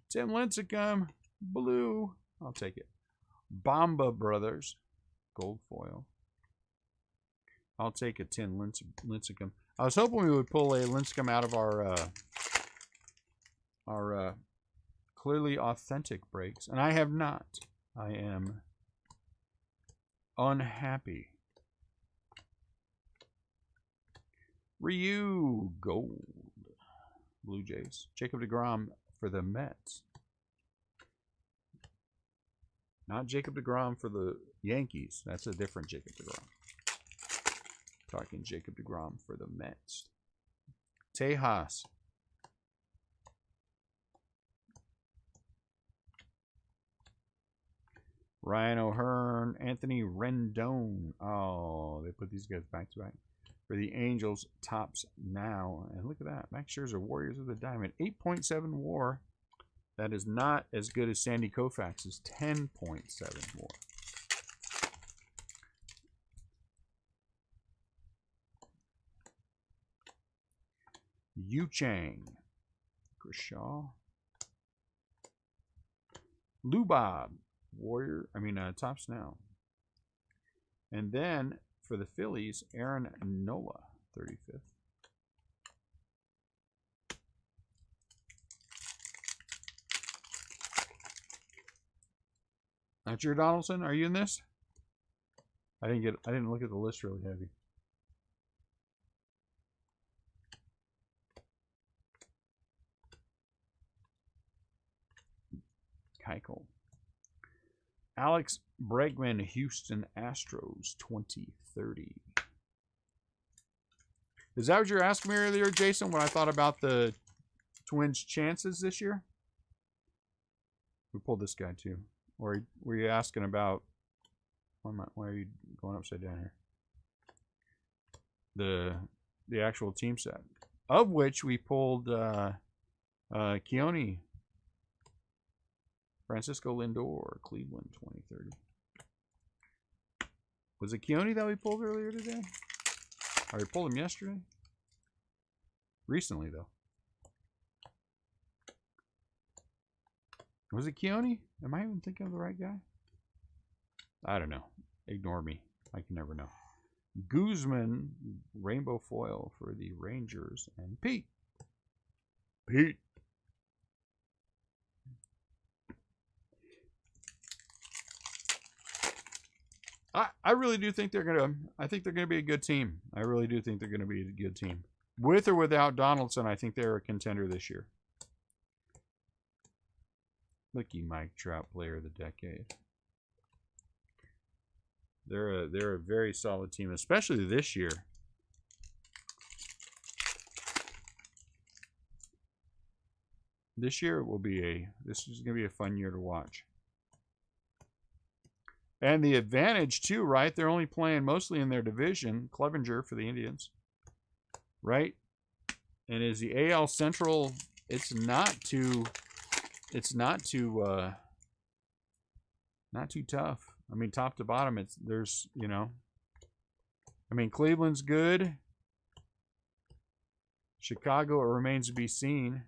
Tim Lincecum, blue. I'll take it. Bomba Brothers, gold foil. I'll take a 10 Lincecum. I was hoping we would pull a Lincecum out of our clearly authentic breaks, and I have not. I am unhappy. Ryu, gold. Blue Jays. Jacob deGrom for the Mets. Not Jacob deGrom for the Yankees. That's a different Jacob deGrom. Talking Jacob deGrom for the Mets. Tejas. Ryan O'Hearn. Anthony Rendon. Oh, they put these guys back to back. For the Angels, tops now. And look at that. Max Scherzer, Warriors of the Diamond. 8.7 WAR. That is not as good as Sandy Koufax's 10.74. Yu Chang. Grishaw. Lubob. Warrior. Tops now. And then for the Phillies, Aaron Nola. 35th. Not your Donaldson? Are you in this? I didn't look at the list really heavy. Keuchel. Alex Bregman, Houston Astros, 2030. Is that what you were asking me earlier, Jason, when I thought about the Twins' chances this year? We pulled this guy too. Or were you asking about... Why are you going upside down here? The actual team set. Of which we pulled Keone. Francisco Lindor, Cleveland, 2030. Was it Keone that we pulled earlier today? Or we pulled him yesterday? Recently, though. Was it Keone? Am I even thinking of the right guy? I don't know. Ignore me. I can never know. Guzman, rainbow foil for the Rangers, and Pete. Pete. I really do think they're gonna. I think they're gonna be a good team. I really do think they're gonna be a good team, with or without Donaldson. I think they're a contender this year. Lucky Mike Trout, player of the decade. They're a very solid team, especially this year. This year will be this is gonna be a fun year to watch. And the advantage, too, right? They're only playing mostly in their division. Clevenger for the Indians. Right? And is the AL Central, it's not too tough. I mean, top to bottom, there's, you know. I mean, Cleveland's good. Chicago, it remains to be seen.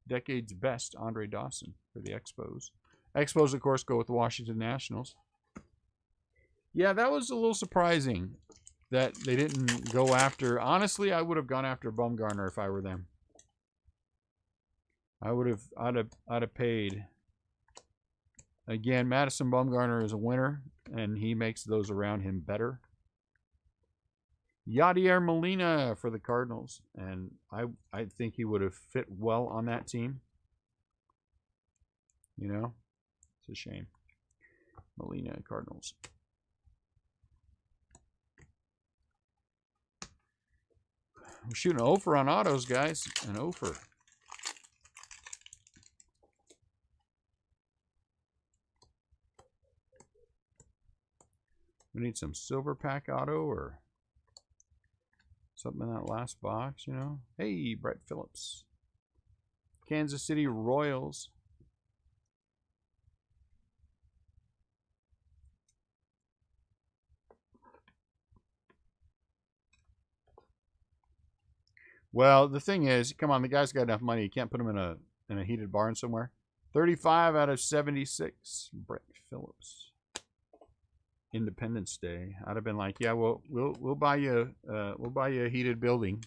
Decade's best, Andre Dawson for the Expos. Expos, of course, go with the Washington Nationals. Yeah, that was a little surprising that they didn't go after. Honestly, I would have gone after Bumgarner if I were them. I'd have paid. Again, Madison Bumgarner is a winner, and he makes those around him better. Yadier Molina for the Cardinals, and I think he would have fit well on that team. You know? It's a shame. Molina, Cardinals. We're shooting an offer on autos, guys. An offer. We need some silver pack auto or something in that last box, you know. Hey, Brett Phillips. Kansas City Royals. Well, the thing is, come on, the guy's got enough money. You can't put him in a heated barn somewhere. 35 out of 76. Brett Phillips. Independence Day. I'd have been like, yeah, we'll buy you a heated building.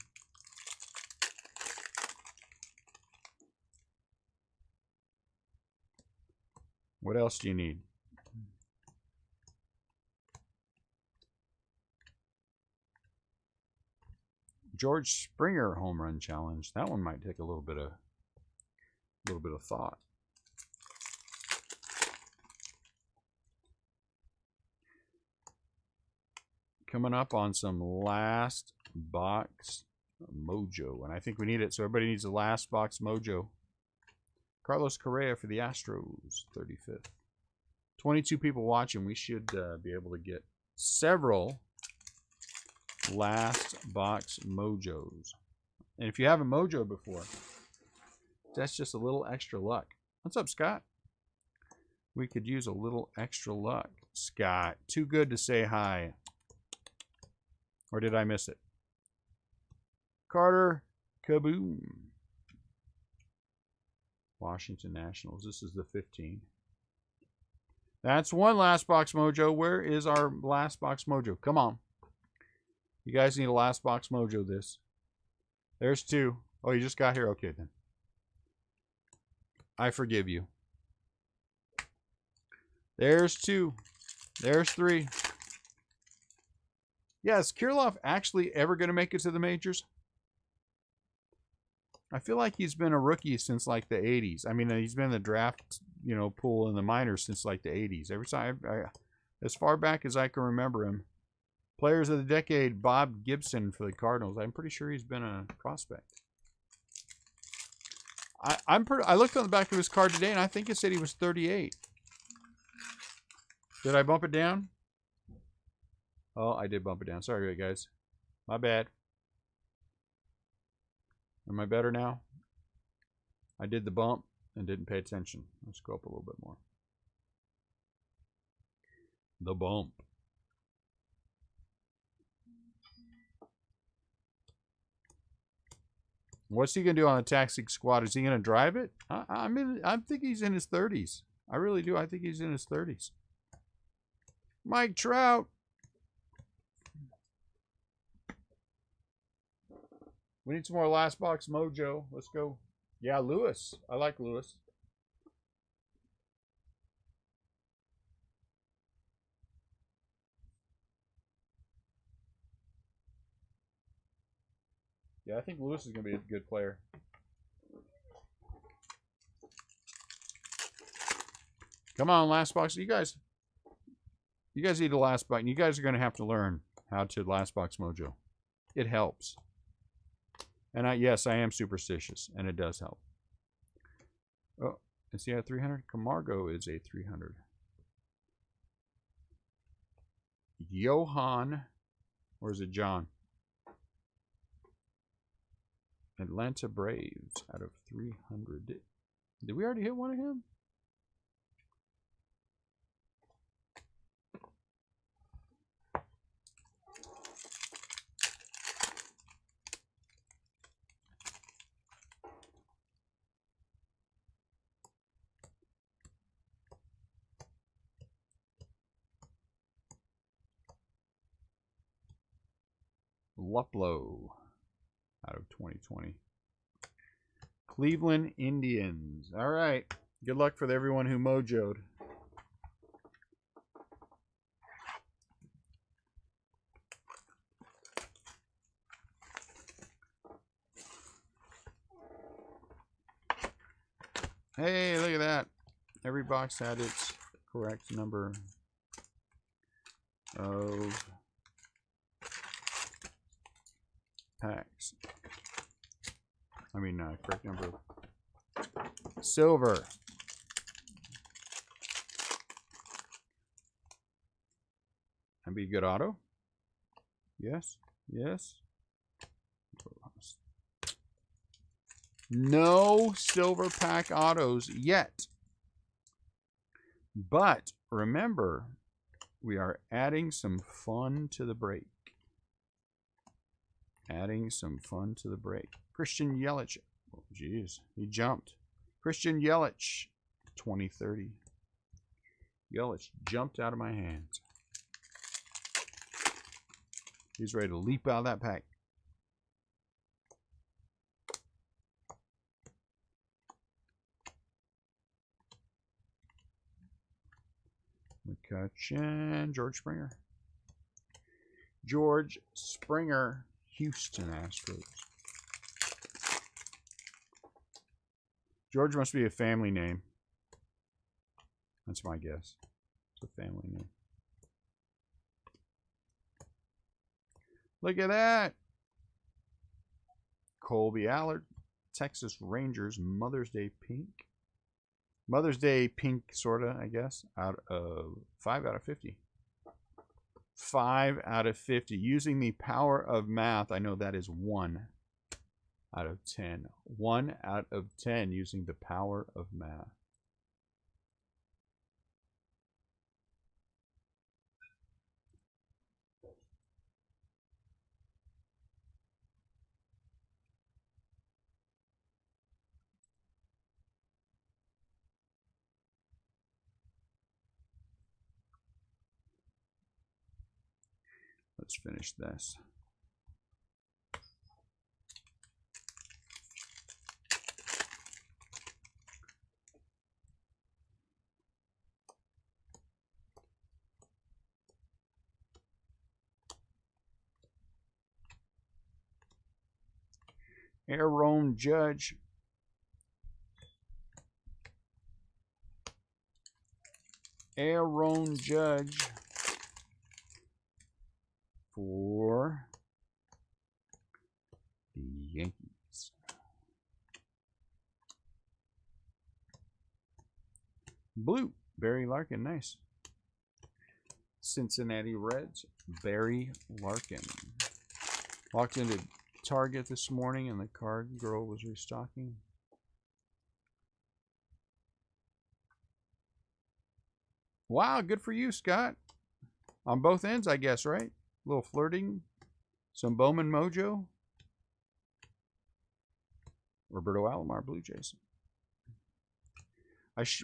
What else do you need? George Springer home run challenge. That one might take a little bit of thought. Coming up on some last box mojo, and I think we need it. So everybody needs the last box mojo. Carlos Correa for the Astros, 35th. 22 people watching. We should be able to get several last box mojos. And if you haven't mojo before, That's just a little extra luck. What's up, Scott? We could use a little extra luck. Scott, too good to say hi. Or did I miss it? Carter, kaboom. Washington Nationals. This is the 15. That's one last box mojo. Where is our last box mojo? Come on. You guys need a last box mojo this. There's two. Oh, you just got here? Okay, then. I forgive you. There's two. There's three. Yeah, is Kirilloff actually ever going to make it to the majors? I feel like he's been a rookie since like the 80s. I mean, he's been in the draft, you know, pool in the minors since like the 80s. Every time, as far back as I can remember him. Players of the decade, Bob Gibson for the Cardinals. I'm pretty sure he's been a prospect. I looked on the back of his card today, and I think it said he was 38. Did I bump it down? Oh, I did bump it down. Sorry, guys. My bad. Am I better now? I did the bump and didn't pay attention. Let's go up a little bit more. The bump. What's he gonna do on the taxi squad? Is he gonna drive it? I think he's in his 30s. I really do. I think he's in his 30s. Mike Trout. We need some more last box mojo. Let's go. Yeah, Lewis. I like Lewis. Yeah, I think Lewis is going to be a good player. Come on, last box. You guys need a last box. You guys are going to have to learn how to last box mojo. It helps. And yes, I am superstitious, and it does help. Oh, is he at 300? Camargo is a 300. Johan, or is it John? Atlanta Braves out of 300. Did we already hit one of him? Luplow out of 2020. Cleveland Indians. All right. Good luck for everyone who mojoed. Hey, look at that. Every box had its correct number of packs. I mean, correct number of silver. And be a good auto. Yes. Yes. No silver pack autos yet. But remember, we are adding some fun to the break. Adding some fun to the break. Christian Yelich. Oh, geez. He jumped. Christian Yelich. 2030. Yelich jumped out of my hands. He's ready to leap out of that pack. McCutcheon. George Springer. George Springer. Houston Astros. George must be a family name. That's my guess. It's a family name. Look at that. Colby Allard. Texas Rangers. Mother's Day pink. Mother's Day pink, sort of, I guess. Out of 5 out of 50. 5 out of 50. Using the power of math, I know that is 1. out of 10. 1 out of 10 using the power of math. Let's finish this. Aaron Judge. Aaron Judge for the Yankees. Blue, Barry Larkin, nice. Cincinnati Reds, Barry Larkin. Walked into Target this morning and the card girl was restocking. Wow, good for you, Scott. On both ends, I guess, right? A little flirting. Some Bowman mojo. Roberto Alomar, Blue Jays.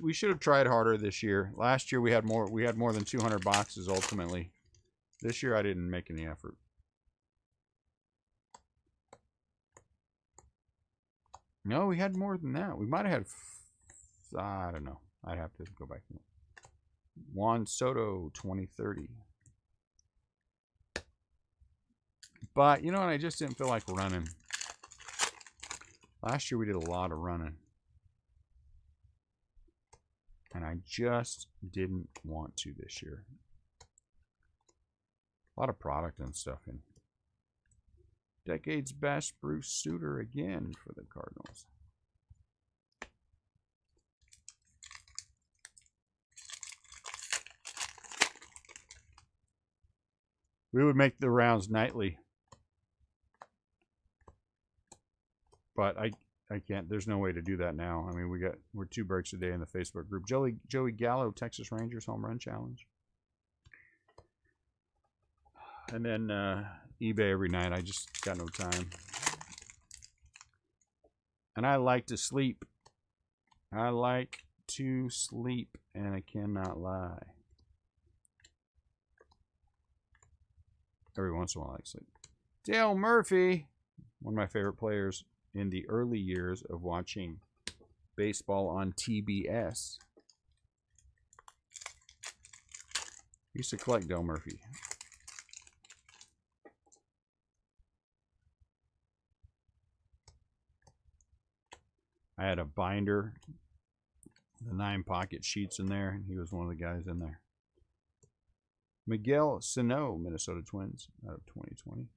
We should have tried harder this year. Last year we had more than 200 boxes ultimately. This year I didn't make any effort. No, we had more than that. We might have had, I don't know. I'd have to go back. Juan Soto, 2030. But, you know what? I just didn't feel like running. Last year we did a lot of running. And I just didn't want to this year. A lot of product and stuff in. Decade's best, Bruce Sutter again for the Cardinals. We would make the rounds nightly. But I can't. There's no way to do that now. I mean, we're 2 breaks a day in the Facebook group. Joey Gallo, Texas Rangers home run challenge. And then eBay every night. I just got no time. And I like to sleep. I like to sleep, and I cannot lie. Every once in a while I like to sleep. Dale Murphy, one of my favorite players in the early years of watching baseball on TBS. Used to collect Dale Murphy. I had a binder, the 9 pocket sheets in there, and he was one of the guys in there. Miguel Sano, Minnesota Twins, out of 2020.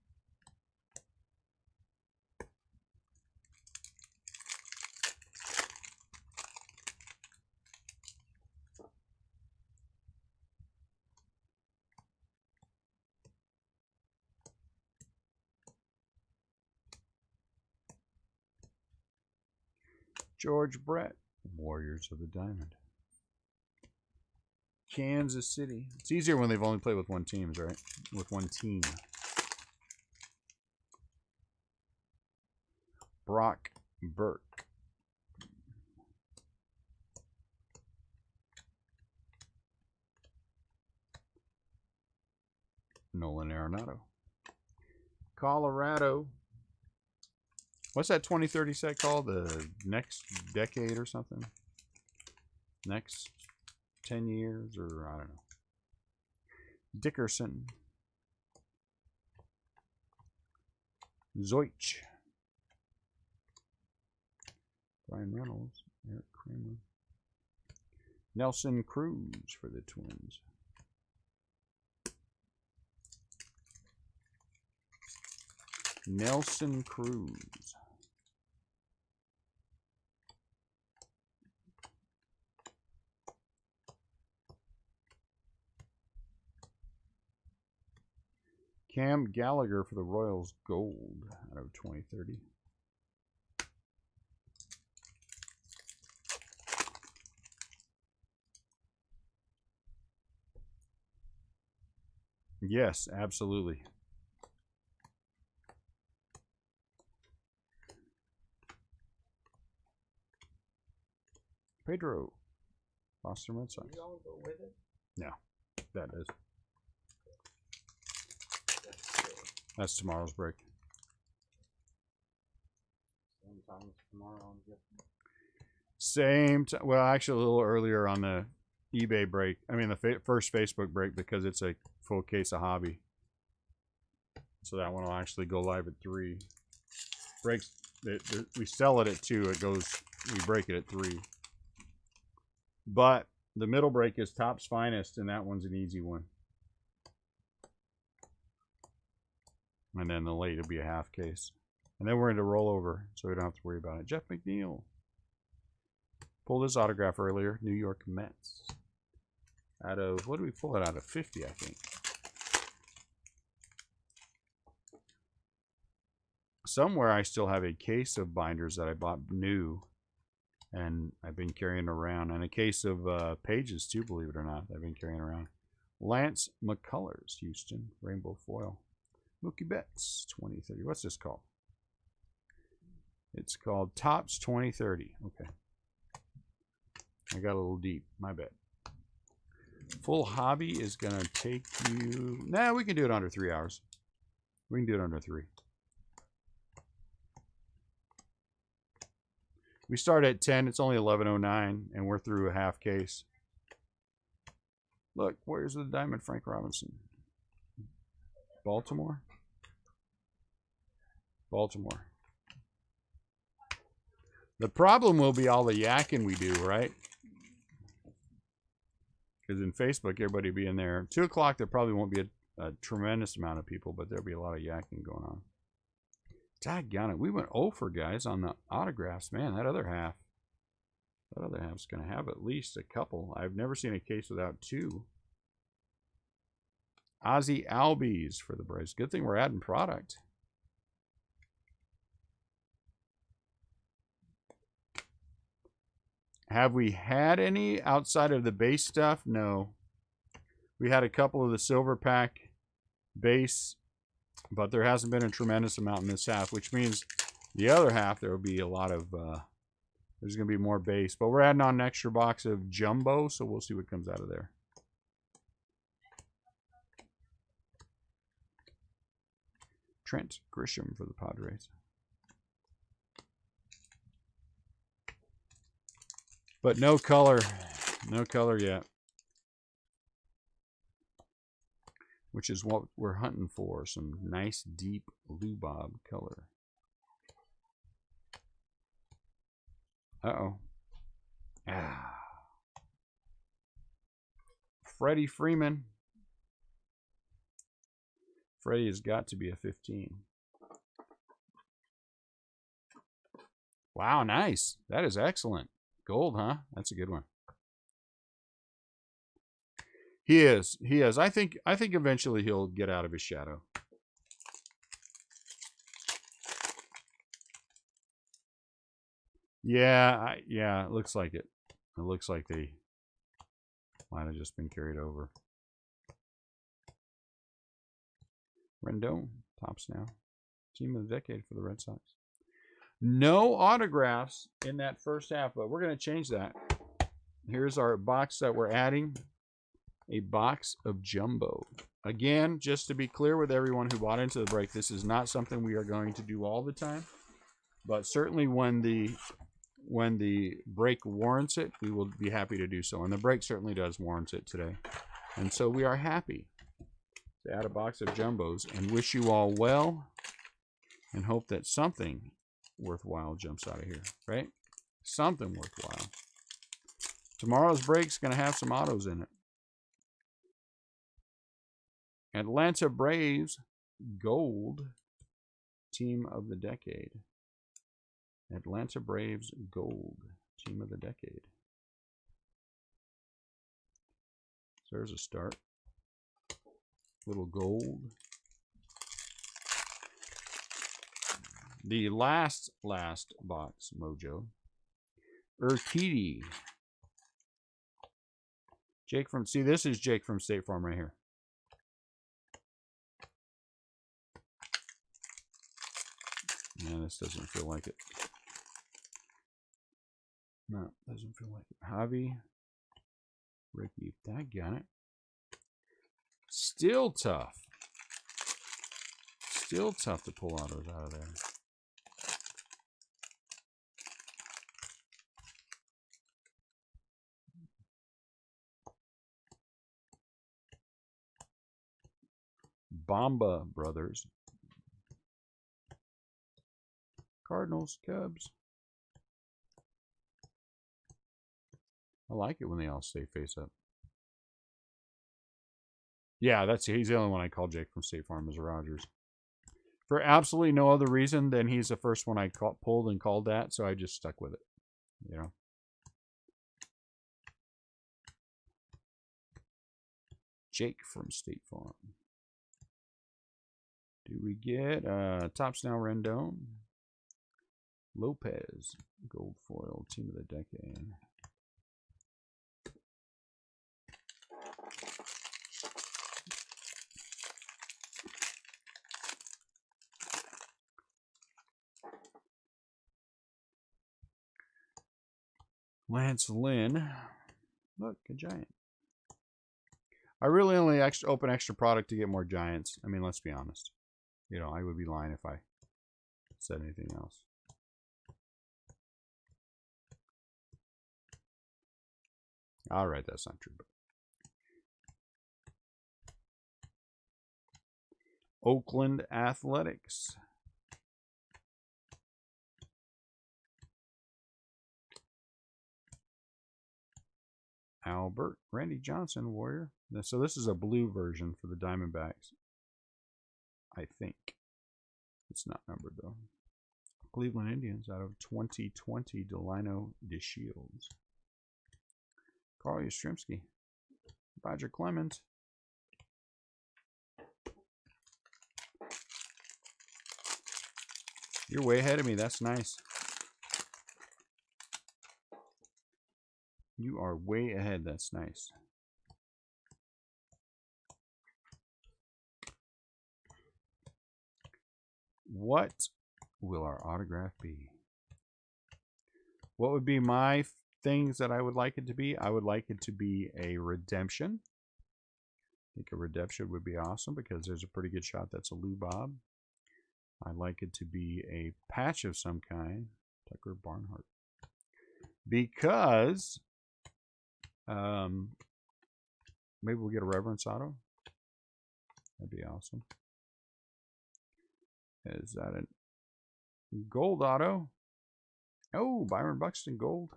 George Brett, Warriors of the Diamond. Kansas City. It's easier when they've only played with one team, right? With one team. Brock Burke. Nolan Arenado. Colorado. What's that 2030 set called? The next decade or something? Next 10 years or I don't know. Dickerson. Zoich. Brian Reynolds. Eric Kramer. Nelson Cruz for the Twins. Nelson Cruz. Cam Gallagher for the Royals, gold out of 2030. Yes, absolutely. Pedro. Boston Red Sox. You all go with it? No, that is. That's tomorrow's break. Same time as tomorrow. Same time. Well, actually, a little earlier on the eBay break. I mean, the first Facebook break, because it's a full case of hobby. So that one will actually go live at 3. Breaks. We sell it at 2. It goes. We break it at 3. But the middle break is Topps Finest, and that one's an easy one. And then the late will be a half case. And then we're into rollover, so we don't have to worry about it. Jeff McNeil. Pulled his autograph earlier. New York Mets. Out of, what did we pull it out of? 50, I think. Somewhere I still have a case of binders that I bought new. And I've been carrying around. And a case of pages, too, believe it or not. I've been carrying around. Lance McCullers, Houston. Rainbow foil. Mookie Betts, 2030. What's this called? It's called Topps 2030. Okay. I got a little deep. My bad. Full hobby is going to take you... Nah, we can do it under 3 hours. We can do it under 3. We start at 10. It's only 11:09, and we're through a half case. Look, where's the diamond Frank Robinson? Baltimore? Baltimore. The problem will be all the yakking we do, right? Because in Facebook, everybody will be in there. 2 o'clock, there probably won't be a tremendous amount of people, but there'll be a lot of yakking going on. Daggone it. We went over, guys, on the autographs. Man, that other half's going to have at least a couple. I've never seen a case without 2. Ozzy Albies for the Braves. Good thing we're adding product. Have we had any outside of the base stuff? No. We had a couple of the silver pack base, but there hasn't been a tremendous amount in this half, which means the other half there will be a lot of, there's going to be more base. But we're adding on an extra box of jumbo, so we'll see what comes out of there. Trent Grisham for the Padres. But no color. No color yet. Which is what we're hunting for. Some nice, deep lubob color. Uh-oh. Ah. Freddie Freeman. Freddie has got to be a 15. Wow, nice. That is excellent. Gold, huh? That's a good one. He is. He is. I think eventually he'll get out of his shadow. Yeah, yeah, it looks like it. It looks like they might have just been carried over. Rendon, Topps now. Team of the decade for the Red Sox. No autographs in that first half, but we're going to change that. Here's our box that we're adding. A box of jumbo. Again, just to be clear with everyone who bought into the break, this is not something we are going to do all the time. But certainly when the break warrants it, we will be happy to do so. And the break certainly does warrant it today. And so we are happy to add a box of jumbos and wish you all well and hope that something worthwhile jumps out of here, right? Something worthwhile. Tomorrow's break's going to have some autos in it. Atlanta Braves Gold Team of the Decade. Atlanta Braves Gold Team of the Decade. So there's a start. Little gold. The last box, Mojo. Urquidy. Jake from, see, this is Jake from State Farm right here. Yeah, this doesn't feel like it. No, doesn't feel like it. Javi, Ricky, daggone it. Still tough. Still tough to pull autos out of there. Bomba Brothers. Cardinals, Cubs. I like it when they all stay face up. Yeah, he's the only one I call Jake from State Farm is Rogers. For absolutely no other reason than he's the first one I pulled and called that, so I just stuck with it. You know. Jake from State Farm. Do we get Topps Now Rendon? Lopez, gold foil, team of the decade. Lance Lynn. Look, a giant. I really only open extra product to get more giants. I mean, let's be honest. You know, I would be lying if I said anything else. All right, that's not true. But Oakland Athletics. Albert, Randy Johnson, Warrior. So this is a blue version for the Diamondbacks. I think. It's not numbered though. Cleveland Indians out of 2020, Delino DeShields. Carl Yastrzemski. Roger Clemens. You're way ahead of me. That's nice. You are way ahead. That's nice. What will our autograph be? What would be my things that I would like it to be? I would like it to be a redemption. I think a redemption would be awesome because there's a pretty good shot that's a Lou Bob. I'd like it to be a patch of some kind. Tucker Barnhart. Because maybe we'll get a Reverence auto. That'd be awesome. Is that a gold auto? Oh, Byron Buxton gold.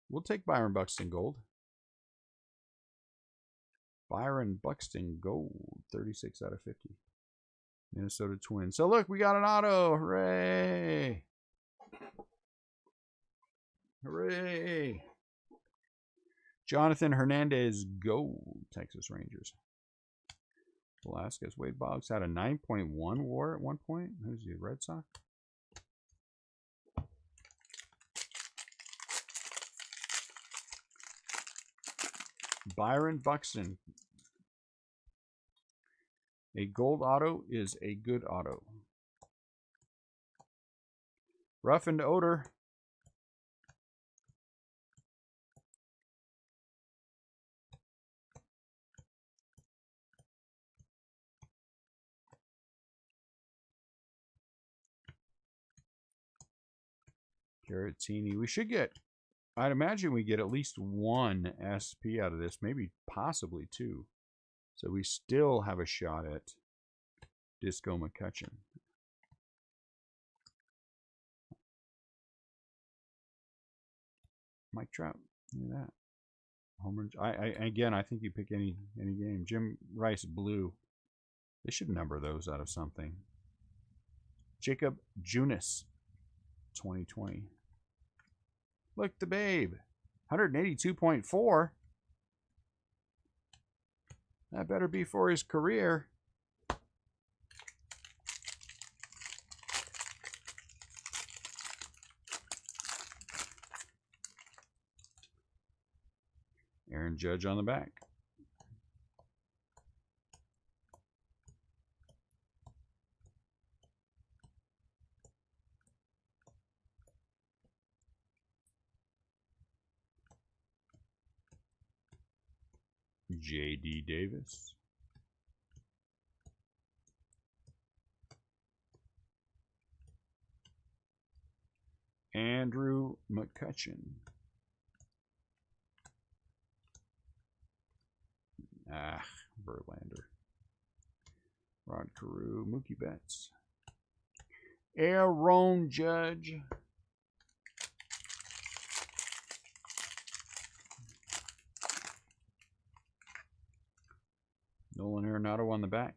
We'll take Byron Buxton gold. Byron Buxton gold. 36 out of 50. Minnesota Twins. So look, we got an auto. Hooray. Hooray. Jonathan Hernandez gold. Texas Rangers. Velasquez. Wade Boggs had a 9.1 WAR at one point. Who's the Red Sox? Byron Buxton. A gold auto is a good auto. Roughened Odor. Garrettini. We should get, I'd imagine we get at least one SP out of this, maybe possibly two. So we still have a shot at Disco McCutcheon. Mike Trout. Look at that. Homer. Again, I think you pick any game. Jim Rice blue. They should number those out of something. Jacob Junis. 2020. Look, the babe. 182.4. That better be for his career. Aaron Judge on the back. J.D. Davis. Andrew McCutcheon. Verlander. Rod Carew. Mookie Betts. Aaron Judge. Nolan Arenado on the back.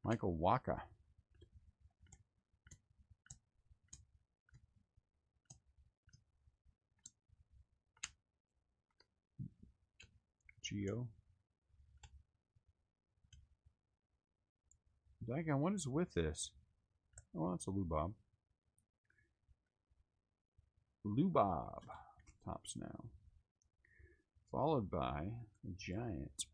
Michael Wacha. Geo. Dagon, what is with this? Oh, it's a Lubob. Lubob. Tops now. Followed by a Giant.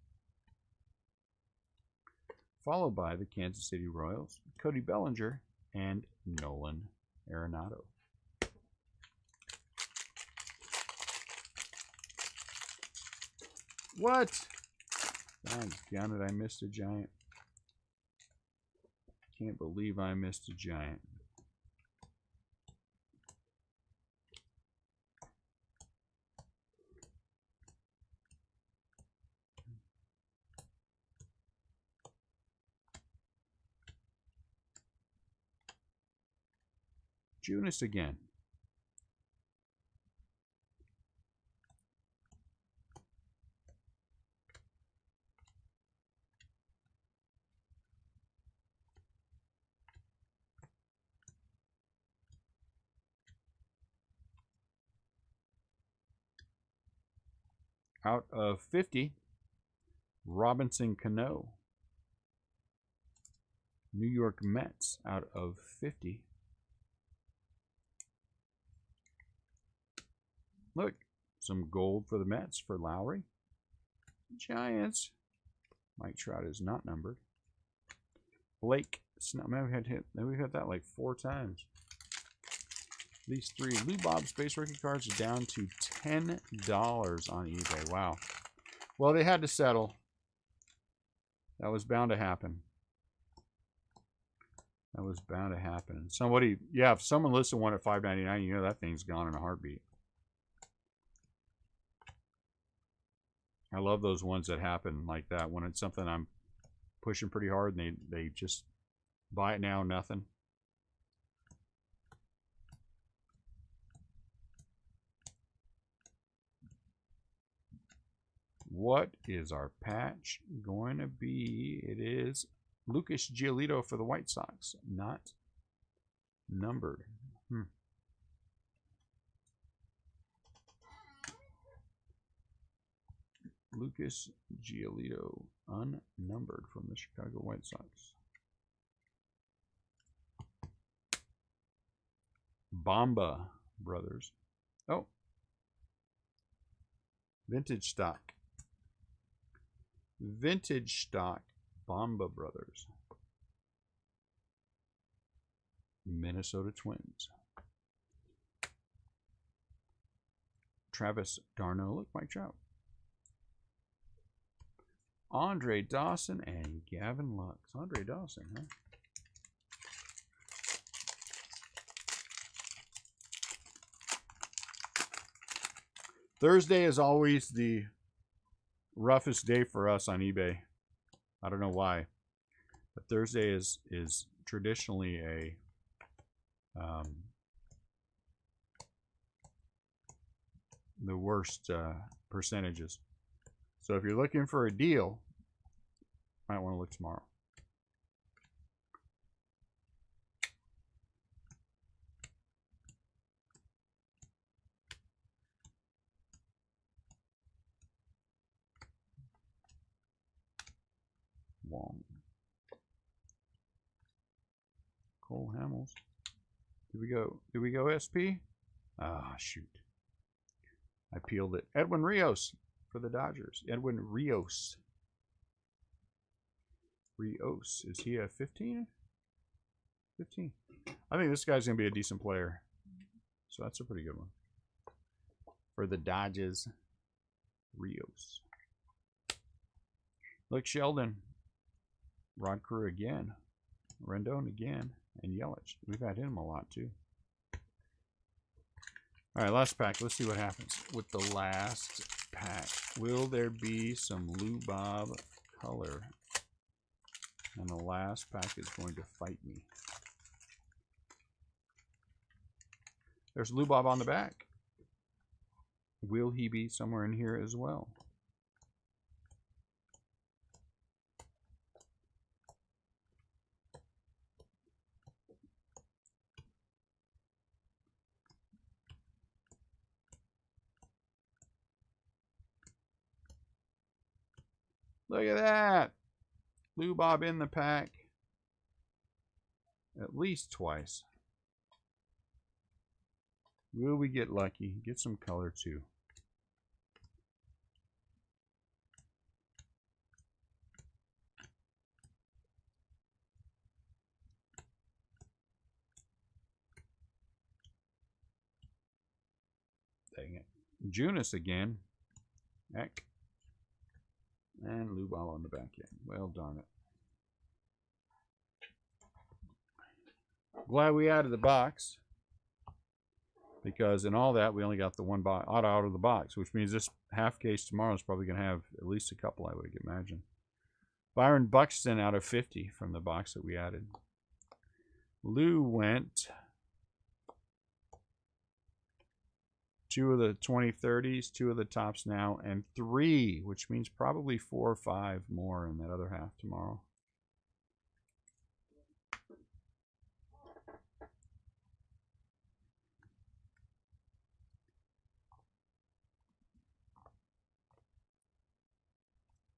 Followed by the Kansas City Royals, Cody Bellinger, and Nolan Arenado. What? Doggone it, I missed a Giant. Can't believe I missed a Giant. Junis again. Out of 50, Robinson Cano. New York Mets out of 50. Look, some gold for the Mets for Lowry. Giants. Mike Trout is not numbered. Blake Snell. Man, we've had that like 4 times. These 3 Lou Bob Space Rookie cards are down to $10 on eBay. Wow. Well, they had to settle. That was bound to happen. That was bound to happen. Somebody, yeah, if someone listed one at $5.99, you know that thing's gone in a heartbeat. I love those ones that happen like that when it's something I'm pushing pretty hard and they just buy it now, nothing. What is our patch going to be? It is Lucas Giolito for the White Sox, not numbered. Lucas Giolito, unnumbered from the Chicago White Sox. Bomba Brothers. Oh. Vintage stock. Vintage stock. Bomba Brothers. Minnesota Twins. Travis d'Arnaud. Look, Mike Trout. Andre Dawson and Gavin Lux. Andre Dawson, huh? Thursday is always the roughest day for us on eBay. I don't know why, but Thursday is traditionally a the worst percentages. So if you're looking for a deal, you might want to look tomorrow. Wong. Cole Hamels. Did we go SP? Ah, shoot. I peeled it. Edwin Rios for the Dodgers. Edwin Rios. Rios. Is he a 15? 15. I think this guy's going to be a decent player. So that's a pretty good one. For the Dodgers, Rios. Look, Sheldon. Rod Crew again. Rendon again. And Yelich. We've had him a lot, too. All right, last pack. Let's see what happens with the last pack. Will there be some Lou Bob color? And the last pack is going to fight me. There's Lou Bob on the back. Will he be somewhere in here as well? Look at that. Lou Bob in the pack. At least twice. Will we get lucky? Get some color too. Dang it. Junis again. Heck. And Lou Bob on the back end. Well, darn it. Glad we added the box. Because in all that, we only got the one auto out of the box, which means this half case tomorrow is probably going to have at least a couple, I would imagine. Byron Buxton out of 50 from the box that we added. Lou went 2 of the 2030s, 2 of the tops now, and 3, which means probably 4 or 5 more in that other half tomorrow.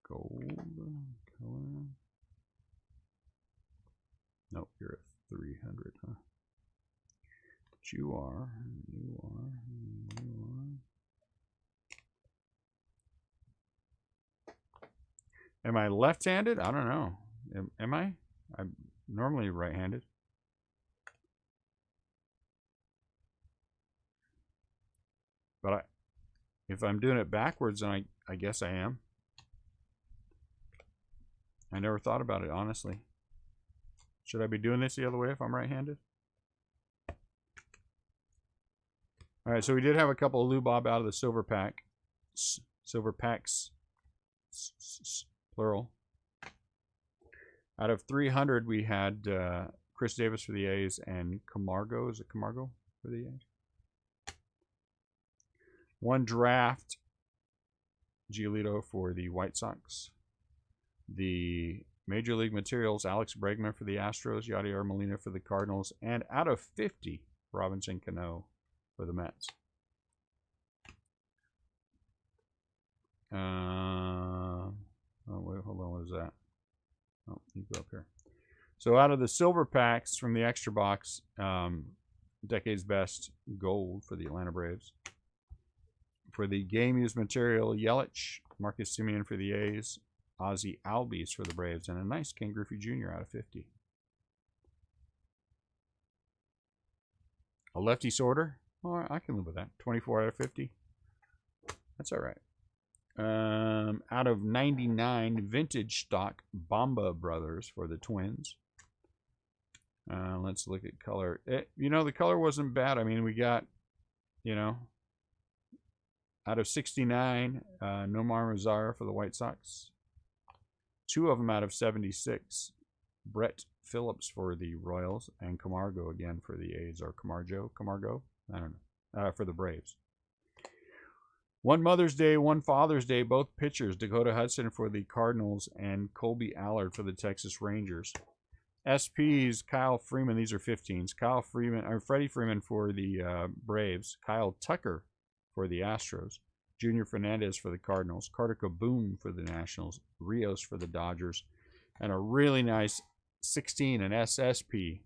Gold color. Nope, you're at 300, huh? But you are. Am I left-handed? I don't know. Am I? I'm normally right-handed. But if I'm doing it backwards, then I guess I am. I never thought about it, honestly. Should I be doing this the other way if I'm right-handed? All right, so we did have a couple of Lou Bob out of the silver pack. Silver packs. Plural. Out of 300, we had Chris Davis for the A's and Camargo. Is it Camargo for the A's? One draft. Giolito for the White Sox. The Major League Materials, Alex Bregman for the Astros, Yadier Molina for the Cardinals, and out of 50, Robinson Cano for the Mets. Oh, wait, hold on, what is that? Oh, you go up here. So out of the silver packs from the extra box, Decade's Best Gold for the Atlanta Braves. For the game used material, Yelich, Marcus Semien for the A's, Ozzie Albies for the Braves, and a nice Ken Griffey Jr. out of 50. A lefty sorter? Oh, I can live with that. 24 out of 50. That's all right. Out of 99, vintage stock Bamba Brothers for the Twins. Let's look at color. The color wasn't bad. I mean, we got, out of 69, Nomar Mazara for the White Sox. 2 of them out of 76. Brett Phillips for the Royals and Camargo again for the A's, or Camargo? I don't know. For the Braves. One Mother's Day, one Father's Day, both pitchers. Dakota Hudson for the Cardinals and Colby Allard for the Texas Rangers. SPs, Kyle Freeman, these are 15s. Freddie Freeman for the Braves. Kyle Tucker for the Astros. Junior Fernandez for the Cardinals. Carter Kaboom for the Nationals. Rios for the Dodgers. And a really nice 16, an SSP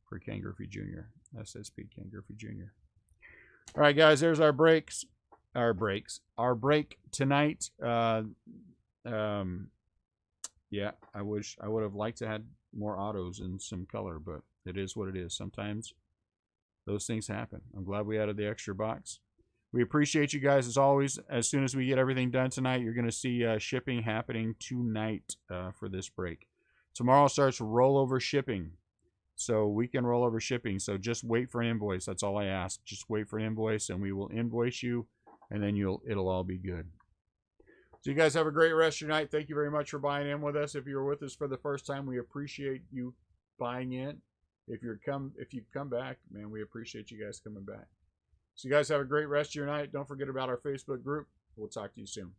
for Ken Griffey Jr. SSP Ken Griffey Jr. All right, guys, there's our breaks. Our break tonight. Yeah, I would have liked to had more autos and some color, but it is what it is. Sometimes those things happen. I'm glad we added the extra box. We appreciate you guys as always. As soon as we get everything done tonight, you're going to see shipping happening tonight for this break. Tomorrow starts rollover shipping. So weekend rollover shipping. So just wait for an invoice. That's all I ask. Just wait for an invoice and we will invoice you and then it'll all be good. So you guys have a great rest of your night. Thank you very much for buying in with us. If you're with us for the first time, we appreciate you buying in. If you've come back, man, we appreciate you guys coming back. So you guys have a great rest of your night. Don't forget about our Facebook group. We'll talk to you soon.